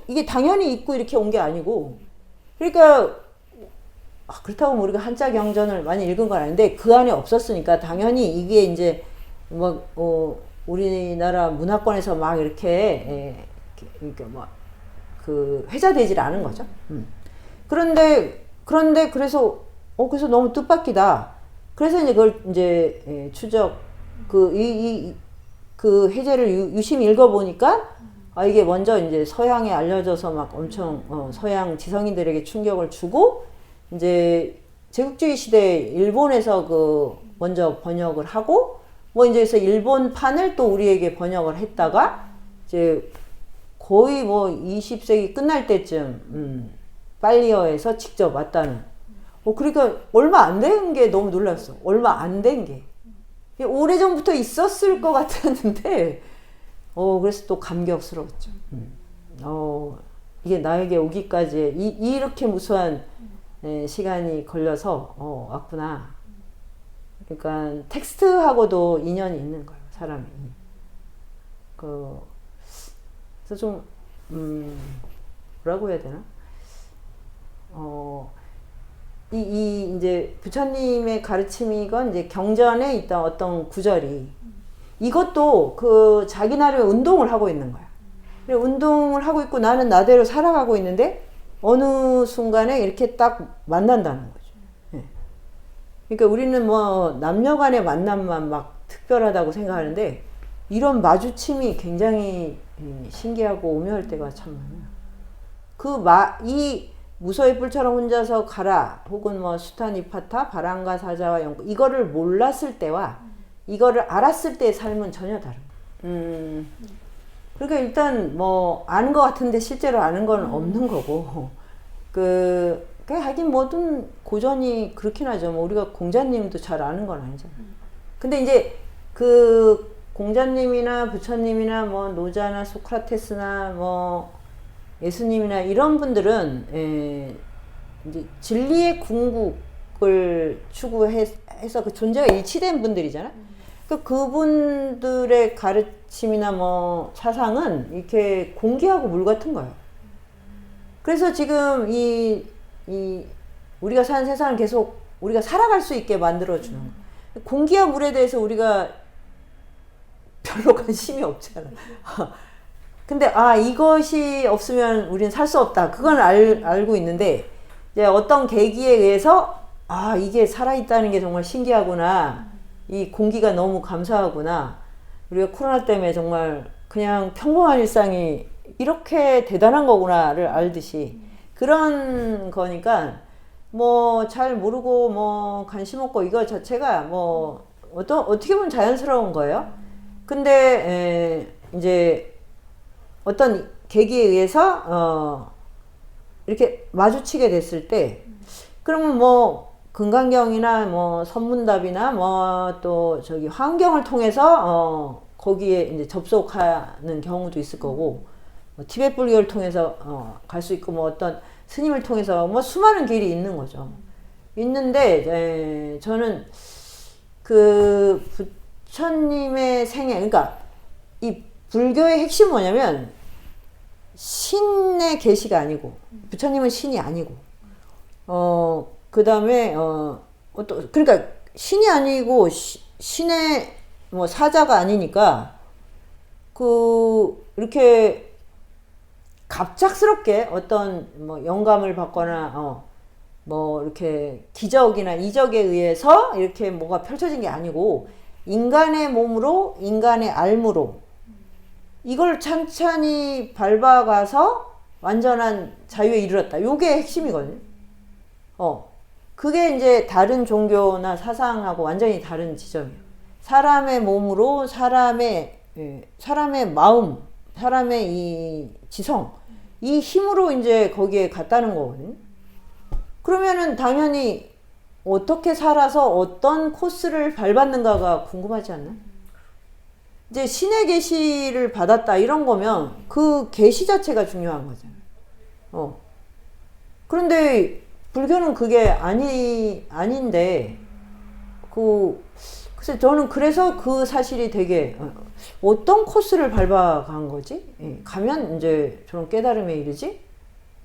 이게 당연히 있고 이렇게 온 게 아니고 그러니까 그렇다고 우리가 한자 경전을 많이 읽은 건 아닌데 그 안에 없었으니까 당연히 이게 이제 우리나라 문화권에서 막 이렇게 그 회자되질 않은 거죠. 그런데 그래서 너무 뜻밖이다. 그래서 이제 그걸 이제 추적 그 해제를 유심히 읽어보니까 이게 먼저 이제 서양에 알려져서 막 엄청 서양 지성인들에게 충격을 주고 이제 제국주의 시대 일본에서 그 먼저 번역을 하고 뭐 이제 그래서 일본판을 또 우리에게 번역을 했다가 이제 거의 뭐 20세기 끝날 때쯤 빨리어에서 직접 왔다는. 그러니까 얼마 안 된 게 너무 놀랐어. 얼마 안 된 게. 오래전부터 있었을 것 같았는데 그래서 또 감격스러웠죠. 이게 나에게 오기까지 이렇게 무수한 시간이 걸려서 왔구나. 그러니까 텍스트하고도 인연이 있는 거예요, 사람이. 그래서 좀 뭐라고 해야 되나? 이제 부처님의 가르침이건 이제 경전에 있던 어떤 구절이 이것도 그 자기 나름의 운동을 하고 있는 거야. 운동을 하고 있고 나는 나대로 살아가고 있는데 어느 순간에 이렇게 딱 만난다는 거죠. 그러니까 우리는 뭐 남녀 간의 만남만 막 특별하다고 생각하는데 이런 마주침이 굉장히 신기하고 오묘할 때가 참 많아요. 이 무서의 뿔처럼 혼자서 가라 혹은 뭐 수타니파타 바람과 사자와 연꽃 이거를 몰랐을 때와 이거를 알았을 때의 삶은 전혀 다른 거예요. 그러니까 일단 뭐 아는 것 같은데 실제로 아는 건 없는 거고 하긴 모든 고전이 그렇긴 하죠. 뭐 우리가 공자님도 잘 아는 건 아니잖아요. 근데 이제 그 공자님이나 부처님이나 뭐 노자나 소크라테스나 뭐 예수님이나 이런 분들은 이제 진리의 궁극을 추구해서 그 존재가 일치된 분들이잖아. 그분들의 가르침이나 뭐 사상은 이렇게 공기하고 물 같은 거예요. 그래서 지금 우리가 사는 세상을 계속 우리가 살아갈 수 있게 만들어주는 거예요. 공기와 물에 대해서 우리가 별로 관심이 없잖아. 근데 이것이 없으면 우리는 살 수 없다. 그건 알고 있는데 이제 어떤 계기에 의해서 이게 살아있다는 게 정말 신기하구나. 이 공기가 너무 감사하구나. 우리가 코로나 때문에 정말 그냥 평범한 일상이 이렇게 대단한 거구나를 알듯이 그런 거니까 뭐 잘 모르고 뭐 관심 없고 이거 자체가 뭐 어떻게 보면 자연스러운 거예요. 근데 이제 어떤 계기에 의해서 이렇게 마주치게 됐을 때 그러면 뭐 금강경이나 뭐 선문답이나 뭐 또 저기 환경을 통해서 거기에 이제 접속하는 경우도 있을 거고 뭐 티베트 불교를 통해서 갈 수 있고 뭐 어떤 스님을 통해서 뭐 수많은 길이 있는 거죠. 있는데 저는 그 부처님의 생애 그러니까 이 불교의 핵심이 뭐냐면 신의 계시가 아니고 부처님은 신이 아니고 그 다음에 그러니까 신이 아니고 신의 뭐 사자가 아니니까 이렇게 갑작스럽게 어떤 뭐 영감을 받거나 뭐 이렇게 기적이나 이적에 의해서 이렇게 뭐가 펼쳐진 게 아니고 인간의 몸으로 인간의 알무로 이걸 찬찬히 밟아가서 완전한 자유에 이르렀다. 요게 핵심이거든요. 그게 이제 다른 종교나 사상하고 완전히 다른 지점이에요. 사람의 몸으로 사람의 마음, 사람의 이 지성, 이 힘으로 이제 거기에 갔다는 거거든요. 그러면은 당연히 어떻게 살아서 어떤 코스를 밟았는가가 궁금하지 않나? 이제 신의 계시를 받았다 이런 거면 그 계시 자체가 중요한 거잖아요. 그런데 불교는 그게 아닌데 글쎄 저는 그래서 그 사실이 되게 어떤 코스를 밟아간 거지? 가면 이제 저런 깨달음에 이르지?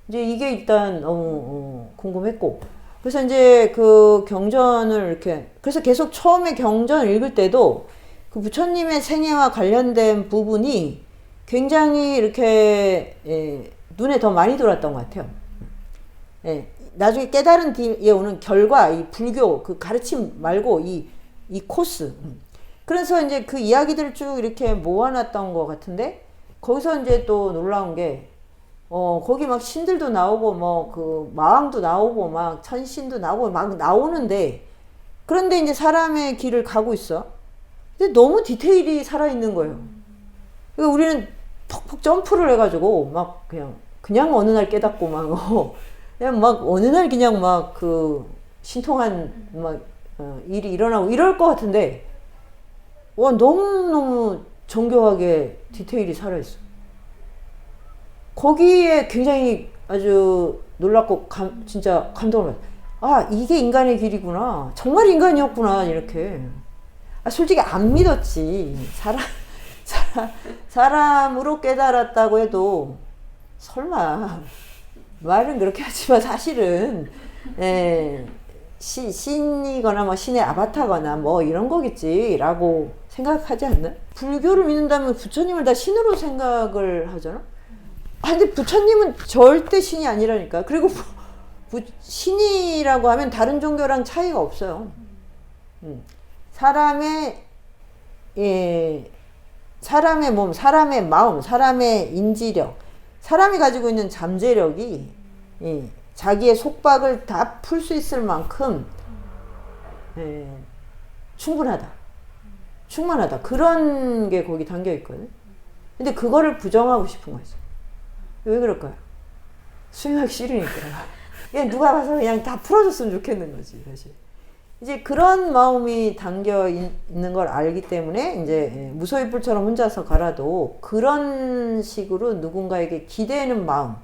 이제 이게 일단 너무 궁금했고 그래서 이제 그 경전을 이렇게 그래서 계속 처음에 경전을 읽을 때도 그 부처님의 생애와 관련된 부분이 굉장히 이렇게 눈에 더 많이 들어왔던 것 같아요. 나중에 깨달은 뒤에 오는 결과, 이 불교 그 가르침 말고 이 코스. 그래서 이제 그 이야기들을 쭉 이렇게 모아놨던 것 같은데 거기서 이제 또 놀라운 게 거기 막 신들도 나오고 뭐 그 마왕도 나오고 막 천신도 나오고 막 나오는데 그런데 이제 사람의 길을 가고 있어. 근데 너무 디테일이 살아있는 거예요. 그러니까 우리는 퍽퍽 점프를 해가지고 막 그냥 어느 날 깨닫고 막 그냥 막 어느 날 그냥 막 그 신통한 막 일이 일어나고 이럴 것 같은데 와 너무너무 정교하게 디테일이 살아있어. 거기에 굉장히 아주 놀랍고 진짜 감동을 받아. 이게 인간의 길이구나. 정말 인간이었구나 이렇게. 솔직히 안 믿었지. 사람으로 깨달았다고 해도 설마 말은 그렇게 하지만 사실은 신이거나 뭐 신의 아바타거나 뭐 이런 거겠지라고 생각하지 않나? 불교를 믿는다면 부처님을 다 신으로 생각을 하잖아. 근데 부처님은 절대 신이 아니라니까. 그리고 신이라고 하면 다른 종교랑 차이가 없어요. 사람의 몸, 사람의 마음, 사람의 인지력, 사람이 가지고 있는 잠재력이 자기의 속박을 다 풀 수 있을 만큼 충분하다. 충만하다. 그런 게 거기 담겨 있거든. 근데 그거를 부정하고 싶은 거죠. 왜 그럴까요? 수행하기 싫으니까. 그냥 누가 봐서 그냥 다 풀어줬으면 좋겠는 거지, 사실. 이제 그런 마음이 담겨 있는 걸 알기 때문에 이제 무소유불처럼 혼자서 가라도 그런 식으로 누군가에게 기대는 마음,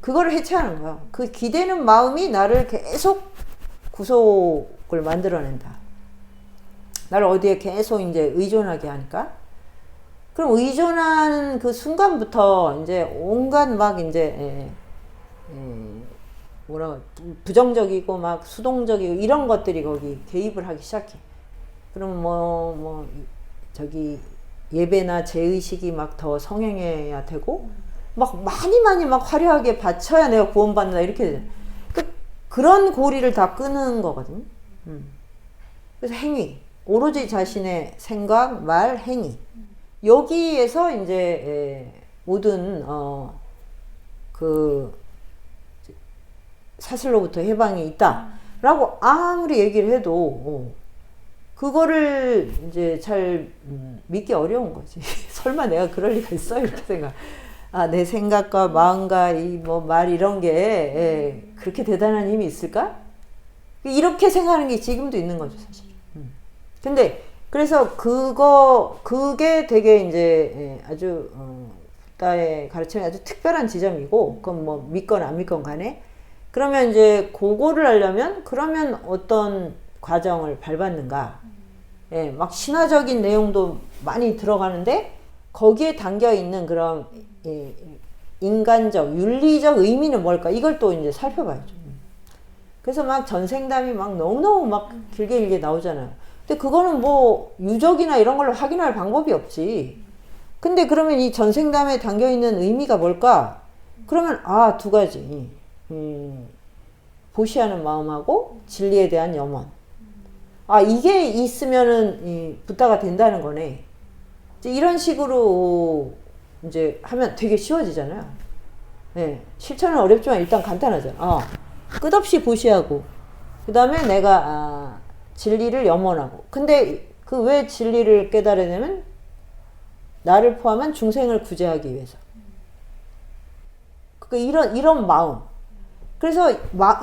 그거를 해체하는 거야. 그 기대는 마음이 나를 계속 구속을 만들어낸다. 나를 어디에 계속 이제 의존하게 하니까. 그럼 의존하는 그 순간부터 이제 온갖 막 이제 부정적이고 막 수동적이고 이런 것들이 거기 개입을 하기 시작해. 그럼 저기 예배나 제의식이 막 더 성행해야 되고 막 많이 막 화려하게 바쳐야 내가 구원받는다 이렇게 되잖아. 그런 고리를 다 끄는 거거든요. 그래서 행위, 오로지 자신의 생각, 말, 행위 여기에서 이제 모든 그 사슬로부터 해방이 있다라고 아무리 얘기를 해도 그거를 이제 잘 믿기 어려운 거지. 설마 내가 그럴 리가 있어? 이렇게 생각. 아, 내 생각과 마음과 이 뭐 말 이런 게 그렇게 대단한 힘이 있을까? 이렇게 생각하는 게 지금도 있는 거죠, 사실. 근데 그래서 그게 되게 이제 아주 부다의 가르침의 아주 특별한 지점이고, 그건 뭐 믿건 안 믿건 간에. 그러면 이제 그거를 하려면 그러면 어떤 과정을 밟았는가? 예, 막 신화적인 내용도 많이 들어가는데 거기에 담겨 있는 그런 인간적, 윤리적 의미는 뭘까? 이걸 또 이제 살펴봐야죠. 그래서 막 전생담이 막 너무너무 막 길게 나오잖아요. 근데 그거는 뭐 유적이나 이런 걸로 확인할 방법이 없지. 근데 그러면 이 전생담에 담겨 있는 의미가 뭘까? 그러면 두 가지. 보시하는 마음하고 진리에 대한 염원. 이게 있으면은 부다가 된다는 거네. 이제 이런 식으로 이제 하면 되게 쉬워지잖아요. 네, 실천은 어렵지만 일단 간단하잖아. 끝없이 보시하고, 그 다음에 내가 진리를 염원하고. 근데 그 왜 진리를 깨달으냐면 나를 포함한 중생을 구제하기 위해서. 그러니까 이런 마음. 그래서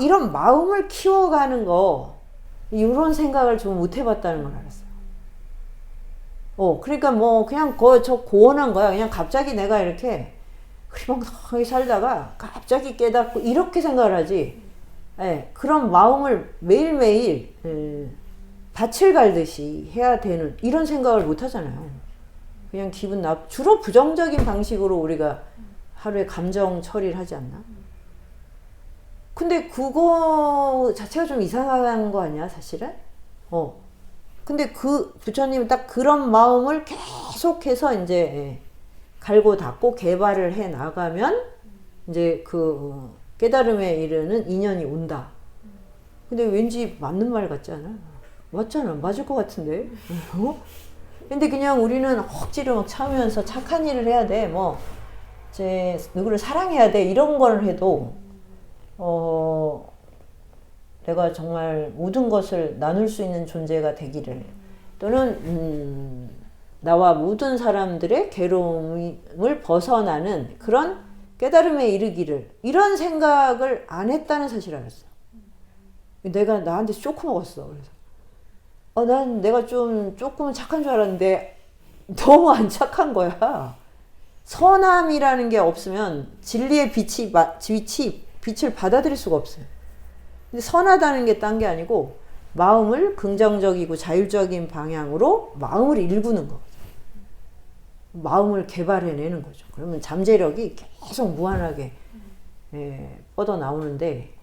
이런 마음을 키워가는 거, 이런 생각을 좀 못 해봤다는 걸 알았어요. 그러니까 뭐 그냥 저 고원한 거야. 그냥 갑자기 내가 이렇게 흐리멍텅하게 살다가 갑자기 깨닫고 이렇게 생각을 하지. 그런 마음을 매일매일 밭을 갈듯이 해야 되는 이런 생각을 못 하잖아요. 그냥 주로 부정적인 방식으로 우리가 하루에 감정 처리를 하지 않나? 근데 그거 자체가 좀 이상한 거 아니야, 사실은? 근데 부처님은 딱 그런 마음을 계속해서 이제 갈고 닦고 개발을 해 나가면 이제 깨달음에 이르는 인연이 온다. 근데 왠지 맞는 말 같지 않아? 맞잖아. 맞을 것 같은데. 근데 그냥 우리는 억지로 막 참으면서 착한 일을 해야 돼. 뭐, 누구를 사랑해야 돼. 이런 걸 해도, 내가 정말 모든 것을 나눌 수 있는 존재가 되기를, 또는 나와 모든 사람들의 괴로움을 벗어나는 그런 깨달음에 이르기를, 이런 생각을 안 했다는 사실을 알았어. 내가 나한테 쇼크 먹었어. 그래서 난 내가 조금은 착한 줄 알았는데 너무 안 착한 거야. 선함이라는 게 없으면 진리의 빛을 받아들일 수가 없어요. 근데 선하다는 게 딴 게 아니고 마음을 긍정적이고 자율적인 방향으로 마음을 일구는 거죠. 마음을 개발해내는 거죠. 그러면 잠재력이 계속 무한하게 뻗어 나오는데,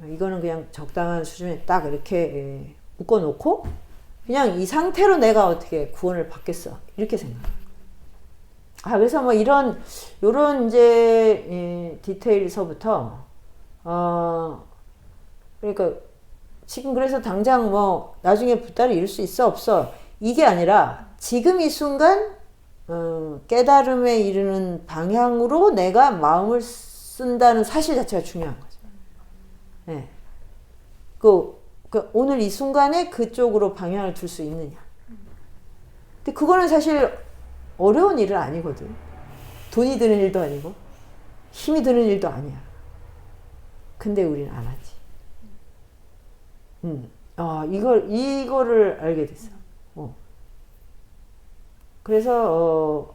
이거는 그냥 적당한 수준에 딱 이렇게 묶어놓고 그냥 이 상태로 내가 어떻게 구원을 받겠어, 이렇게 생각해요. 그래서 뭐 요런 이제 디테일서부터 그러니까 지금 그래서 당장 뭐 나중에 부다를 이룰 수 있어 없어 이게 아니라 지금 이 순간 깨달음에 이르는 방향으로 내가 마음을 쓴다는 사실 자체가 중요한 거죠. 네. 오늘 이 순간에 그쪽으로 방향을 둘 수 있느냐. 근데 그거는 사실 어려운 일은 아니거든. 돈이 드는 일도 아니고 힘이 드는 일도 아니야. 근데 우리는 안 하지. 이거를 알게 됐어. 그래서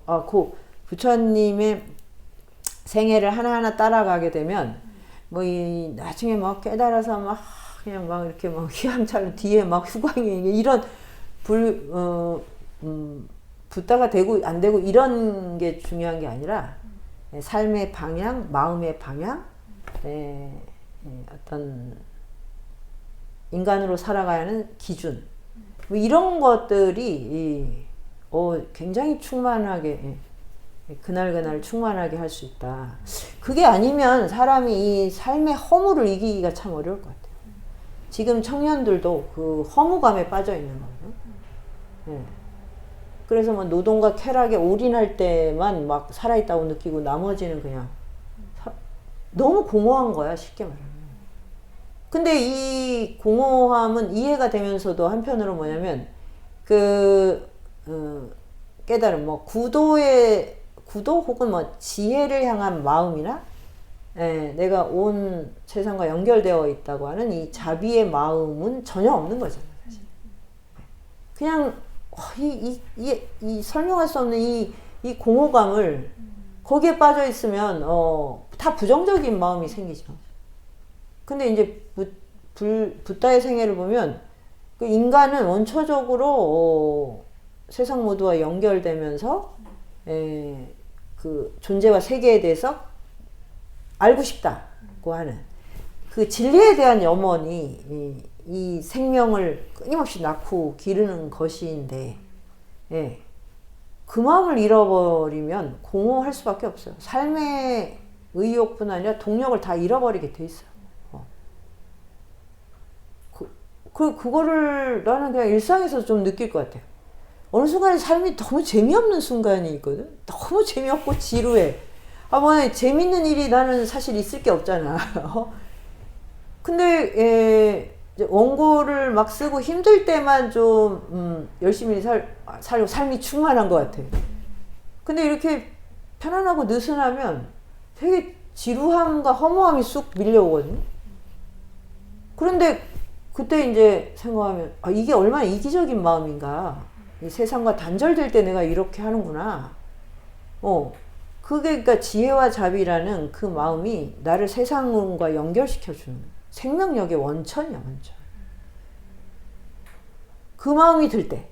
부처님의 생애를 하나하나 따라가게 되면 나중에 막 깨달아서 막 그냥 막 이렇게 막 휘황찬란 뒤에 막 휴광이 이런 붓다가 되고 안 되고 이런 게 중요한 게 아니라 삶의 방향, 마음의 방향, 어떤 인간으로 살아가야 하는 기준, 이런 것들이 굉장히 충만하게 그날 충만하게 할 수 있다. 그게 아니면 사람이 이 삶의 허무를 이기기가 참 어려울 것 같아요. 지금 청년들도 그 허무감에 빠져 있는 거예요. 그래서 뭐 노동과 쾌락에 올인할 때만 막 살아있다고 느끼고 나머지는 그냥 너무 공허한 거야, 쉽게 말하면. 근데 이 공허함은 이해가 되면서도 한편으로 뭐냐면 깨달음 뭐 구도 혹은 뭐 지혜를 향한 마음이나 내가 온 세상과 연결되어 있다고 하는 이 자비의 마음은 전혀 없는 거잖아요. 사실. 그냥 이 설명할 수 없는 이 공허감을 거기에 빠져 있으면 다 부정적인 마음이 생기죠. 근데 이제 붓다의 생애를 보면 그 인간은 원초적으로 세상 모두와 연결되면서 그 존재와 세계에 대해서 알고 싶다고 하는 그 진리에 대한 염원이 이 생명을 끊임없이 낳고 기르는 것인데 그 마음을 잃어버리면 공허할 수밖에 없어요. 삶의 의욕뿐 아니라 동력을 다 잃어버리게 돼 있어요. 그거를 나는 그냥 일상에서 좀 느낄 것 같아요. 어느 순간에 삶이 너무 재미없는 순간이 있거든. 너무 재미없고 지루해. 뭐 재밌는 일이 나는 사실 있을 게 없잖아. 근데 원고를 막 쓰고 힘들 때만 좀 열심히 살고 삶이 충만한 것 같아. 근데 이렇게 편안하고 느슨하면 되게 지루함과 허무함이 쑥 밀려오거든요. 그런데 그때 이제 생각하면 이게 얼마나 이기적인 마음인가. 이 세상과 단절될 때 내가 이렇게 하는구나. 그게 그러니까 지혜와 자비라는 그 마음이 나를 세상과 연결시켜주는 생명력의 원천이야, 원천. 그 마음이 들 때,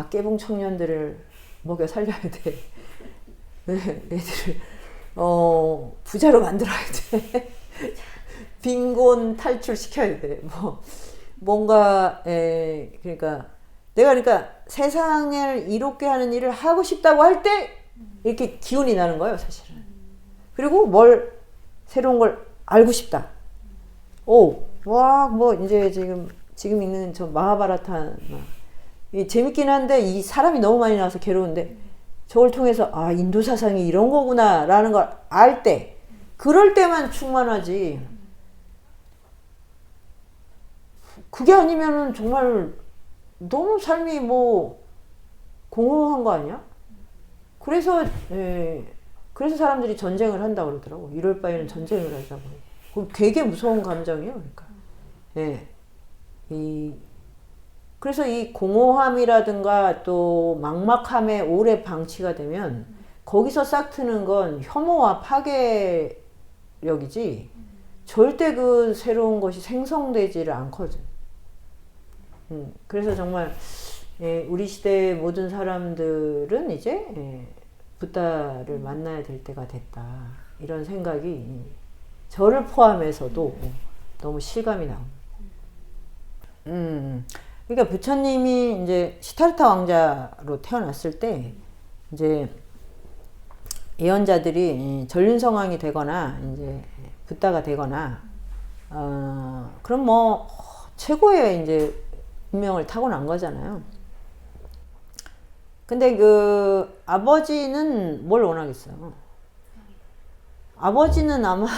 깨봉 청년들을 먹여 살려야 돼. 애들을 부자로 만들어야 돼. 빈곤 탈출시켜야 돼. 뭔가 그러니까 내가 세상을 이롭게 하는 일을 하고 싶다고 할 때 이렇게 기운이 나는 거예요, 사실은. 그리고 새로운 걸 알고 싶다. 이제 지금 읽는 저 마하바라타 재밌긴 한데 이 사람이 너무 많이 나와서 괴로운데 저걸 통해서 인도 사상이 이런 거구나라는 걸 알 때, 그럴 때만 충만하지. 그게 아니면은 정말 너무 삶이 공허한 거 아니야? 그래서 사람들이 전쟁을 한다고 그러더라고. 이럴 바에는 전쟁을 하자고. 되게 무서운 감정이에요. 그러니까. 그래서 이 공허함이라든가 또 막막함에 오래 방치가 되면 거기서 싹 트는 건 혐오와 파괴력이지 절대 그 새로운 것이 생성되지를 않거든. 그래서 정말 우리 시대의 모든 사람들은 이제 붓다를 만나야 될 때가 됐다. 이런 생각이 저를 포함해서도 너무 실감이 나옵니다. 그러니까 부처님이 이제 시타르타 왕자로 태어났을 때 이제 예언자들이 전륜성왕이 되거나 이제 붓다가 되거나 그럼 최고의 이제 운명을 타고난 거잖아요. 근데 그 아버지는 뭘 원하겠어요? 아버지는 아마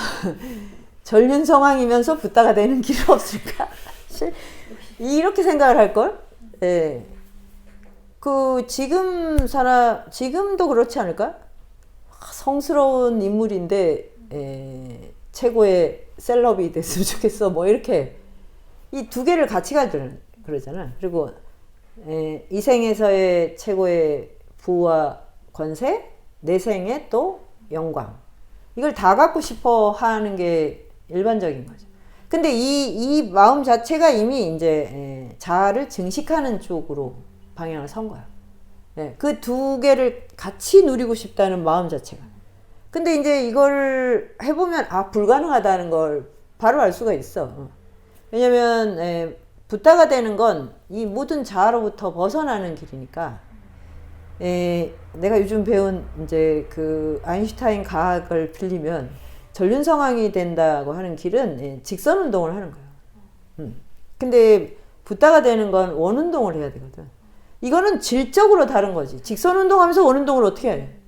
전륜성왕이면서 붓다가 되는 길이 없을까? 이렇게 생각을 할걸? 예. 지금도 그렇지 않을까? 성스러운 인물인데, 최고의 셀럽이 됐으면 좋겠어. 이렇게. 이 두 개를 같이 그러잖아. 그리고, 이 생에서의 최고의 부와 권세, 내 생에 또 영광. 이걸 다 갖고 싶어 하는 게 일반적인 거죠. 근데 이 마음 자체가 이미 이제 자아를 증식하는 쪽으로 방향을 선 거야. 그 두 개를 같이 누리고 싶다는 마음 자체가. 근데 이제 이걸 해보면 불가능하다는 걸 바로 알 수가 있어. 왜냐면 붓다가 되는 건 이 모든 자아로부터 벗어나는 길이니까. 내가 요즘 배운 이제 그 아인슈타인 과학을 빌리면 전륜성왕이 된다고 하는 길은 직선 운동을 하는 거예요. 근데 붓다가 되는 건 원운동을 해야 되거든. 이거는 질적으로 다른 거지. 직선 운동하면서 원운동을 어떻게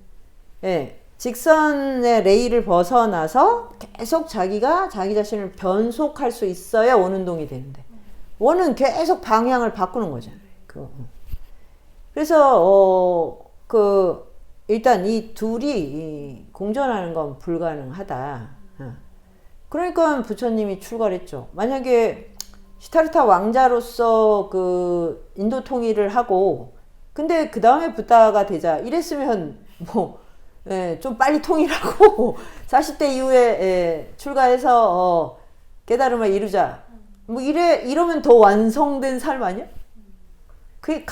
해? 직선의 레일을 벗어나서 계속 자기가 자기 자신을 변속할 수 있어야 원운동이 되는데 원은 계속 방향을 바꾸는 거잖아요. 그래서 일단 이 둘이 공존하는 건 불가능하다. 그러니까 부처님이 출가를 했죠. 만약에 시타르타 왕자로서 그 인도 통일을 하고 근데 그 다음에 붓다가 되자 이랬으면 좀 빨리 통일하고 40대 이후에 출가해서 깨달음을 이루자 이러면 더 완성된 삶 아니야? 그게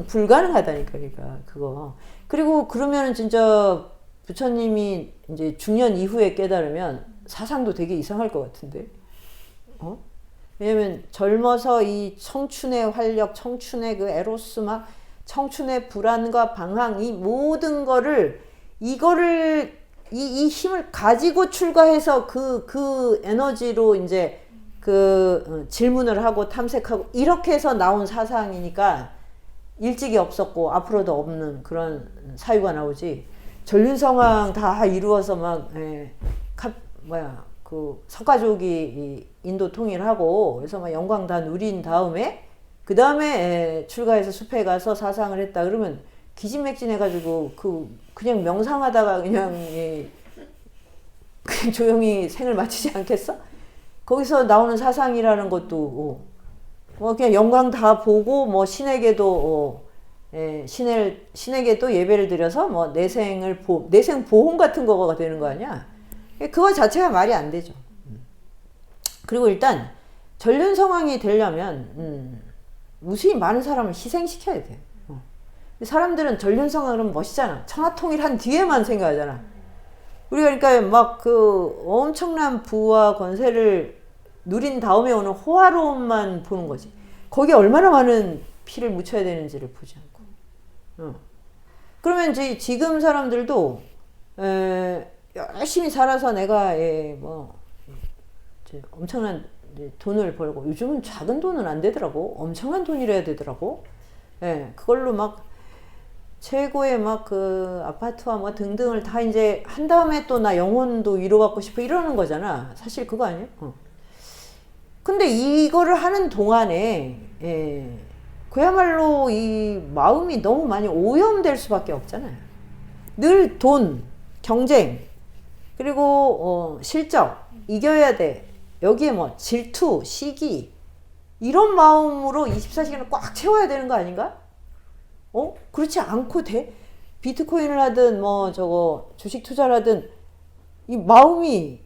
불가능하다니까 그러니까 그거. 그리고 그러면 진짜 부처님이 이제 중년 이후에 깨달으면 사상도 되게 이상할 것 같은데. 왜냐면 젊어서 이 청춘의 활력, 청춘의 그 에로스 막 청춘의 불안과 방황 이 모든 거를 이거를 이 힘을 가지고 출가해서 그 에너지로 이제 질문을 하고 탐색하고 이렇게 해서 나온 사상이니까 일찍이 없었고 앞으로도 없는 그런 사유가 나오지. 전륜성왕 다 이루어서 석가족이 인도 통일하고 그래서 막 영광 다 누린 다음에 그 다음에 출가해서 숲에 가서 사상을 했다 그러면 기진맥진해가지고 그냥 명상하다가 그냥 조용히 생을 마치지 않겠어? 거기서 나오는 사상이라는 것도 그냥 영광 다 보고 신에게도 신에게도 예배를 드려서 내생 보험 같은 거가 되는 거 아니야? 그거 자체가 말이 안 되죠. 그리고 일단 전륜성왕이 되려면 무수히 많은 사람을 희생시켜야 돼. 사람들은 전륜성왕 그러면 멋있잖아. 천하통일한 뒤에만 생각하잖아. 우리가 그러니까 엄청난 부와 권세를 누린 다음에 오는 호화로움만 보는 거지. 거기에 얼마나 많은 피를 묻혀야 되는지를 보지 않고. 그러면 지금 사람들도 열심히 살아서 내가 엄청난 돈을 벌고 요즘은 작은 돈은 안 되더라고. 엄청난 돈이라야 되더라고. 그걸로 최고의 아파트와 등등을 다 이제 한 다음에 또 나 영혼도 이뤄받고 싶어 이러는 거잖아. 사실 그거 아니야? 근데 이거를 하는 동안에 그야말로 이 마음이 너무 많이 오염될 수밖에 없잖아요. 늘 돈, 경쟁, 그리고 실적, 이겨야 돼. 여기에 질투, 시기 이런 마음으로 24시간을 꽉 채워야 되는 거 아닌가? 그렇지 않고 돼? 비트코인을 하든 주식 투자를 하든 이 마음이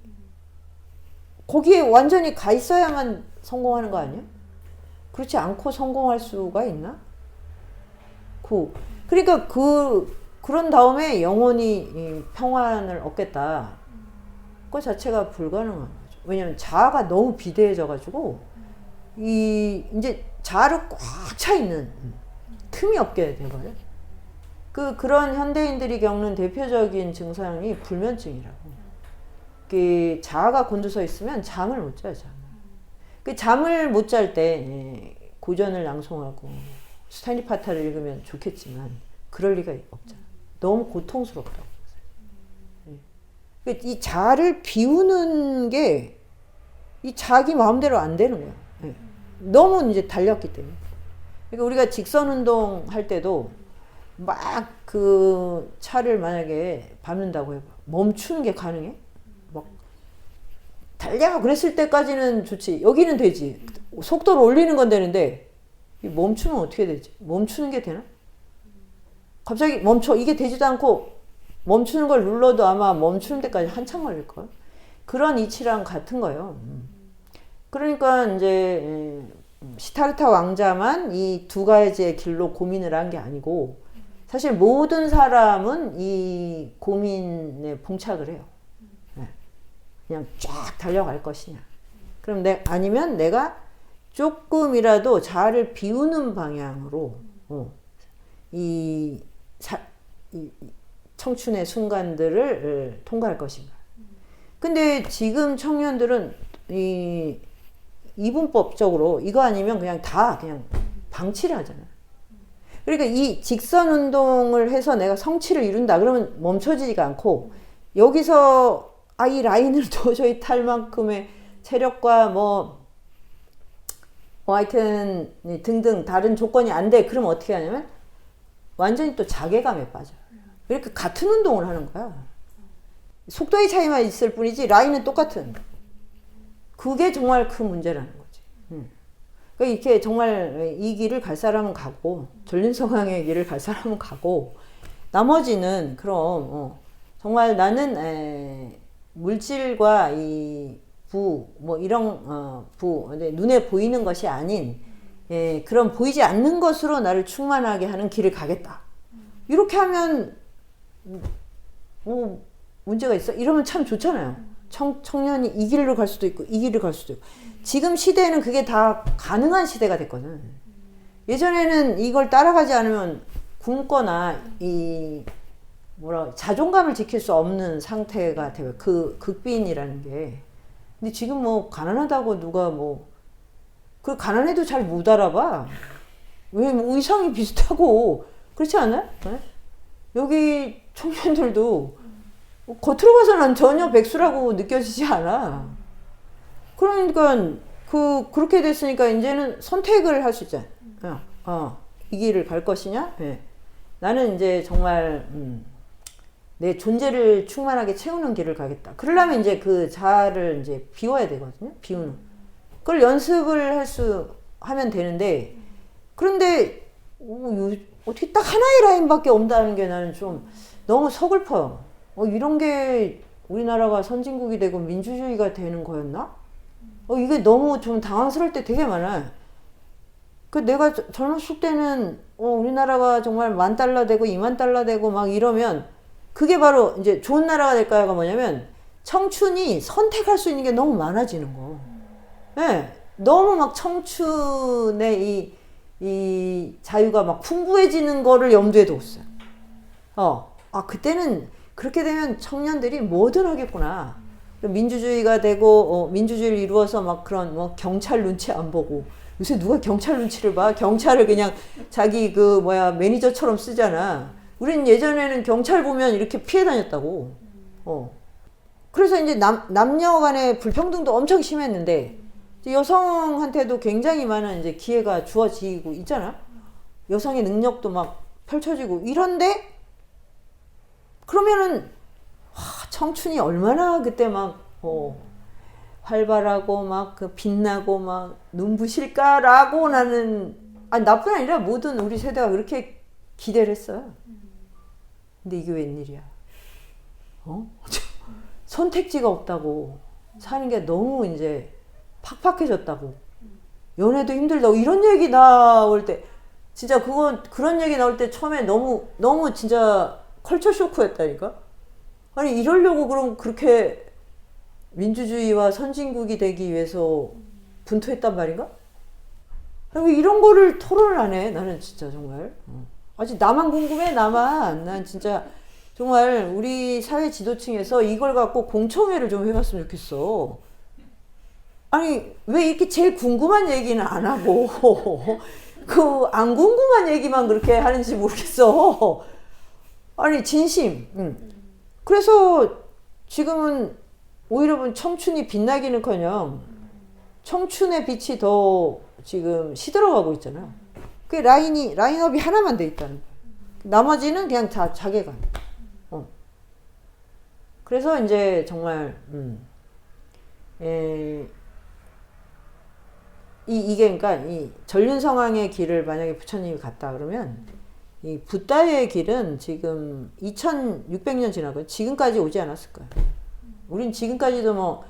거기에 완전히 가 있어야만 성공하는 거 아니야? 그렇지 않고 성공할 수가 있나? 그러니까 그런 다음에 영원히 평안을 얻겠다. 그거 자체가 불가능한 거죠. 왜냐면 자아가 너무 비대해져가지고 이제 자아를 꽉 차 있는 틈이 없게 돼버려. 그런 현대인들이 겪는 대표적인 증상이 불면증이라고. 자아가 곤두서 있으면 잠을 못 자요. 잠을 못 잘 때 고전을 낭송하고 스타니파타를 읽으면 좋겠지만 그럴 리가 없잖아. 너무 고통스럽다고. 이 자아를 비우는 게 이 자기 마음대로 안 되는 거야. 너무 이제 달렸기 때문에. 그러니까 우리가 직선운동 할 때도 차를 만약에 밟는다고 해봐. 멈추는 게 가능해? 달려! 그랬을 때까지는 좋지. 여기는 되지. 속도를 올리는 건 되는데 멈추면 어떻게 되지? 멈추는 게 되나? 갑자기 멈춰. 이게 되지도 않고 멈추는 걸 눌러도 아마 멈추는 데까지 한참 걸릴걸. 그런 이치랑 같은 거예요. 그러니까 이제 시타르타 왕자만 이 두 가지의 길로 고민을 한 게 아니고 사실 모든 사람은 이 고민에 봉착을 해요. 그냥 쫙 달려갈 것이냐. 그럼 아니면 내가 조금이라도 자아를 비우는 방향으로 이 청춘의 순간들을 통과할 것인가. 근데 지금 청년들은 이분법적으로 이거 아니면 그냥 방치를 하잖아요. 그러니까 이 직선 운동을 해서 내가 성취를 이룬다 그러면 멈춰지지가 않고 여기서 이 라인을 도저히 탈 만큼의 체력과 뭐 하여튼 등등 다른 조건이 안 돼. 그럼 어떻게 하냐면 완전히 또 자괴감에 빠져요. 이렇게 같은 운동을 하는 거야. 속도의 차이만 있을 뿐이지 라인은 똑같은. 그게 정말 큰 문제라는 거지. 그러니까 이렇게 정말 이 길을 갈 사람은 가고 전륜성향의 길을 갈 사람은 가고 나머지는 그럼 정말 나는 물질과 이 뭐 이런 눈에 보이는 것이 아닌 그런 보이지 않는 것으로 나를 충만하게 하는 길을 가겠다. 이렇게 하면 뭐 문제가 있어? 이러면 참 좋잖아요. 청년이 이 길로 갈 수도 있고 이 길을 갈 수도 있고 지금 시대에는 그게 다 가능한 시대가 됐거든. 예전에는 이걸 따라가지 않으면 굶거나 자존감을 지킬 수 없는 상태가 되고 그 극빈이라는 게. 근데 지금 뭐 가난하다고 누가 그 가난해도 잘 못 알아봐. 왜 뭐 의상이 비슷하고 그렇지 않아요? 네? 여기 청년들도 겉으로 봐서는 전혀 백수라고 느껴지지 않아. 그러니까 그렇게 됐으니까 이제는 선택을 할 수 있잖아. 이 길을 갈 것이냐? 네. 나는 이제 정말 내 존재를 충만하게 채우는 길을 가겠다. 그러려면 이제 그 자아를 이제 비워야 되거든요. 비우는. 그걸 연습을 하면 되는데, 그런데, 어떻게 딱 하나의 라인밖에 없다는 게 나는 좀 너무 서글퍼요. 이런 게 우리나라가 선진국이 되고 민주주의가 되는 거였나? 이게 너무 좀 당황스러울 때 되게 많아요. 내가 젊었을 때는, 우리나라가 정말 $10,000 되고 $20,000 되고 막 이러면, 그게 바로 이제 좋은 나라가 될까요가 뭐냐면 청춘이 선택할 수 있는 게 너무 많아지는 거. 네, 너무 막 청춘의 이 자유가 막 풍부해지는 거를 염두에 뒀어요. 그때는 그렇게 되면 청년들이 뭐든 하겠구나. 민주주의가 되고 민주주의를 이루어서 막 그런 경찰 눈치 안 보고 요새 누가 경찰 눈치를 봐? 경찰을 그냥 자기 매니저처럼 쓰잖아. 우린 예전에는 경찰 보면 이렇게 피해 다녔다고. 그래서 이제 남녀 간의 불평등도 엄청 심했는데, 여성한테도 굉장히 많은 이제 기회가 주어지고 있잖아? 여성의 능력도 막 펼쳐지고, 이런데, 그러면은, 청춘이 얼마나 그때 막, 활발하고 막 빛나고 막 눈부실까라고 나는, 나뿐 아니라 모든 우리 세대가 그렇게 기대를 했어요. 근데 이게 웬일이야? 선택지가 없다고 사는 게 너무 이제 팍팍해졌다고. 연애도 힘들다고 이런 얘기 나올 때 진짜 그런 얘기 나올 때 처음에 너무 진짜 컬처 쇼크였다니까. 아니 이러려고 그럼 그렇게 민주주의와 선진국이 되기 위해서 분투했단 말인가? 아니, 왜 이런 거를 토론을 안 해? 나는 진짜 정말. 아직 나만 궁금해, 나만. 난 진짜 정말 우리 사회 지도층에서 이걸 갖고 공청회를 좀 해봤으면 좋겠어. 아니, 왜 이렇게 제일 궁금한 얘기는 안 하고, 안 궁금한 얘기만 그렇게 하는지 모르겠어. 아니, 진심. 그래서 지금은 오히려 청춘이 빛나기는커녕 청춘의 빛이 더 지금 시들어가고 있잖아. 그 라인업이 하나만 돼 있다는 거야. 나머지는 그냥 다 자괴감. 그래서 이제 정말 이게 그러니까 이 전륜성황의 길을 만약에 부처님이 갔다 그러면 이 붓다의 길은 지금 2600년 지나고 지금까지 오지 않았을 거야. 우린 지금까지도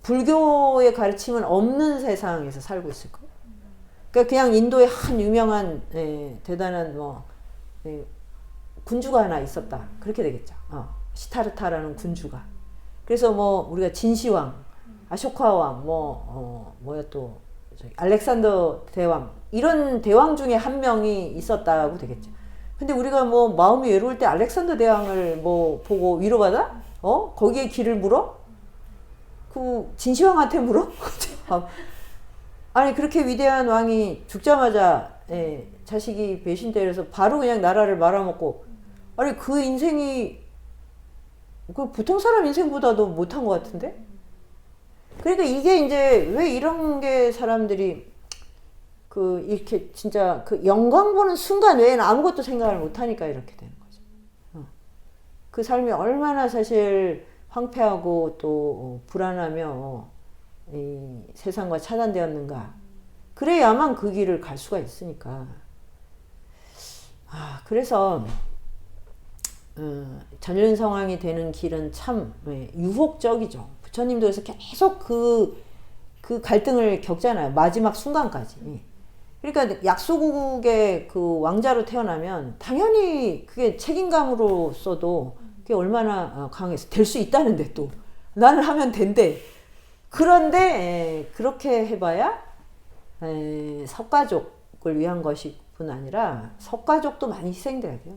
불교의 가르침은 없는 세상에서 살고 있을 거야. 그러니까 그냥 인도에 한 유명한 대단한 군주가 하나 있었다. 그렇게 되겠죠. 시타르타라는 군주가. 그래서 우리가 진시황, 아쇼카왕, 알렉산더 대왕 이런 대왕 중에 한 명이 있었다고 되겠죠. 근데 우리가 마음이 외로울 때 알렉산더 대왕을 보고 위로받아? 거기에 길을 물어? 진시황한테 물어? 아니 그렇게 위대한 왕이 죽자마자 자식이 배신때려서 바로 그냥 나라를 말아먹고, 아니 그 인생이 그 보통 사람 인생보다도 못한 것 같은데? 그러니까 이게 이제 왜 이런 게 사람들이 그 이렇게 진짜 그 영광 보는 순간 외에는 아무것도 생각을 못하니까 이렇게 되는 거죠. 그 삶이 얼마나 사실 황폐하고 또 불안하며 이 세상과 차단되었는가. 그래야만 그 길을 갈 수가 있으니까. 그래서 전륜 상황이 되는 길은 참 유혹적이죠. 부처님도 그래서 계속 그 갈등을 겪잖아요. 마지막 순간까지. 그러니까 약소국의 그 왕자로 태어나면 당연히 그게 책임감으로서도 그게 얼마나 강해서 될 수 있다는데 또 나는 하면 된대. 그런데 그렇게 해봐야 석가족을 위한 것이 뿐 아니라 석가족도 많이 희생돼야 돼요.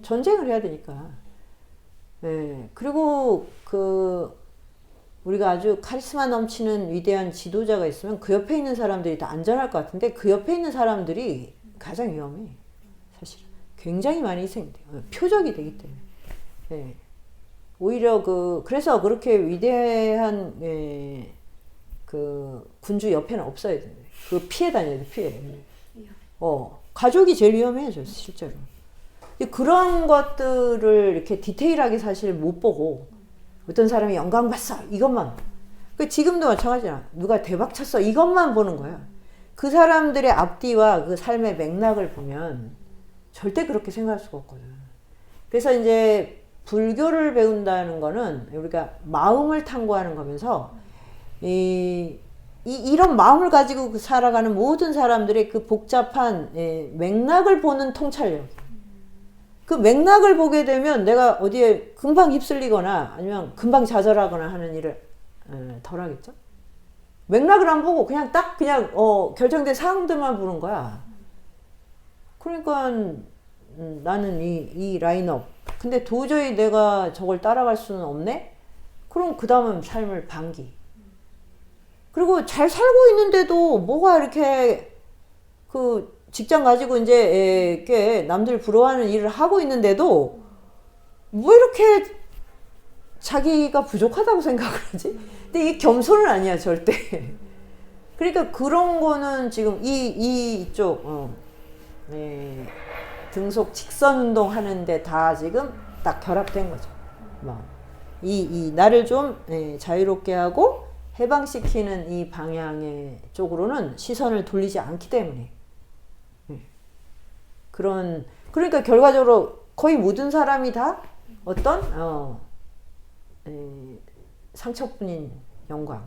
전쟁을 해야 되니까. 그리고 우리가 아주 카리스마 넘치는 위대한 지도자가 있으면 그 옆에 있는 사람들이 다 안전할 것 같은데 그 옆에 있는 사람들이 가장 위험해. 사실 굉장히 많이 희생돼요. 표적이 되기 때문에. 오히려 그래서 그렇게 위대한 그 군주 옆에는 없어야 돼요. 그 피해 다녀야 돼. 피해. 가족이 제일 위험해요. 실제로. 그런 것들을 이렇게 디테일하게 사실 못 보고 어떤 사람이 영광 봤어 이것만. 지금도 마찬가지야. 누가 대박 쳤어 이것만 보는 거야. 그 사람들의 앞뒤와 그 삶의 맥락을 보면 절대 그렇게 생각할 수가 없거든. 그래서 이제 불교를 배운다는 거는 우리가 마음을 탐구하는 거면서 이런 마음을 가지고 살아가는 모든 사람들의 그 복잡한 맥락을 보는 통찰력. 그 맥락을 보게 되면 내가 어디에 금방 휩쓸리거나 아니면 금방 좌절하거나 하는 일을 덜 하겠죠? 맥락을 안 보고 그냥 결정된 사항들만 보는 거야. 그러니까 나는 이 라인업. 근데 도저히 내가 저걸 따라갈 수는 없네? 그럼 그 다음은 삶을 방기. 그리고 잘 살고 있는데도 뭐가 이렇게 직장 가지고 이제 꽤 남들 부러워하는 일을 하고 있는데도 뭐 이렇게 자기가 부족하다고 생각을 하지? 근데 이게 겸손은 아니야 절대. 그러니까 그런 거는 지금 이쪽 등속 직선 운동 하는데 다 지금 딱 결합된 거죠. 나를 좀 자유롭게 하고 해방시키는 이 방향의 쪽으로는 시선을 돌리지 않기 때문에. 그러니까 결과적으로 거의 모든 사람이 다 어떤 상처뿐인 영광.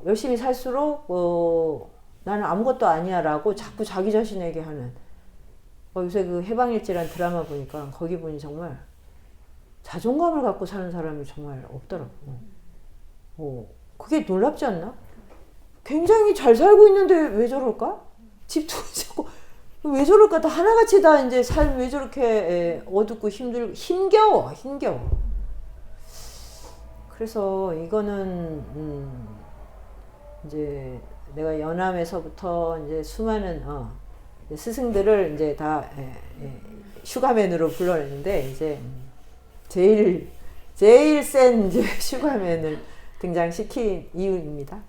열심히 살수록 나는 아무것도 아니야 라고 자꾸 자기 자신에게 하는. 요새 그 해방일지라는 드라마 보니까 거기 보니 정말 자존감을 갖고 사는 사람이 정말 없더라고. 그게 놀랍지 않나? 굉장히 잘 살고 있는데 왜 저럴까? 집도 자꾸 왜 저럴까? 다 하나같이 다 이제 삶 왜 저렇게 어둡고 힘겨워. 그래서 이거는 이제 내가 연암에서부터 이제 수많은 스승들을 이제 다 슈가맨으로 불러냈는데 이제 제일 센 이제 슈가맨을 등장시킨 이유입니다.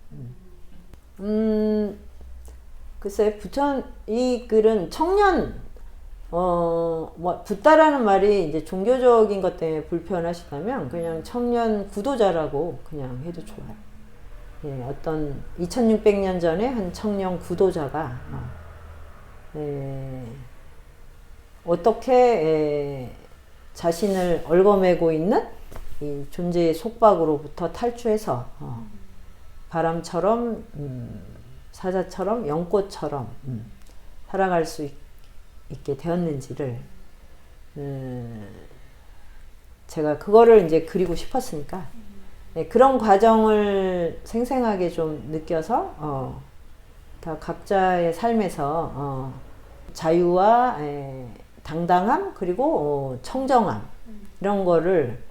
글쎄, 이 글은 청년, 붓다라는 말이 이제 종교적인 것 때문에 불편하시다면 그냥 청년 구도자라고 그냥 해도 좋아요. 어떤 2600년 전에 한 청년 구도자가, 어떻게, 자신을 얽어매고 있는 이 존재의 속박으로부터 탈출해서, 바람처럼, 사자처럼 연꽃처럼 살아갈 수 있게 되었는지를 제가 그거를 이제 그리고 싶었으니까 그런 과정을 생생하게 좀 느껴서 다 각자의 삶에서 자유와 당당함 그리고 청정함 이런 거를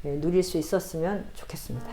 누릴 수 있었으면 좋겠습니다.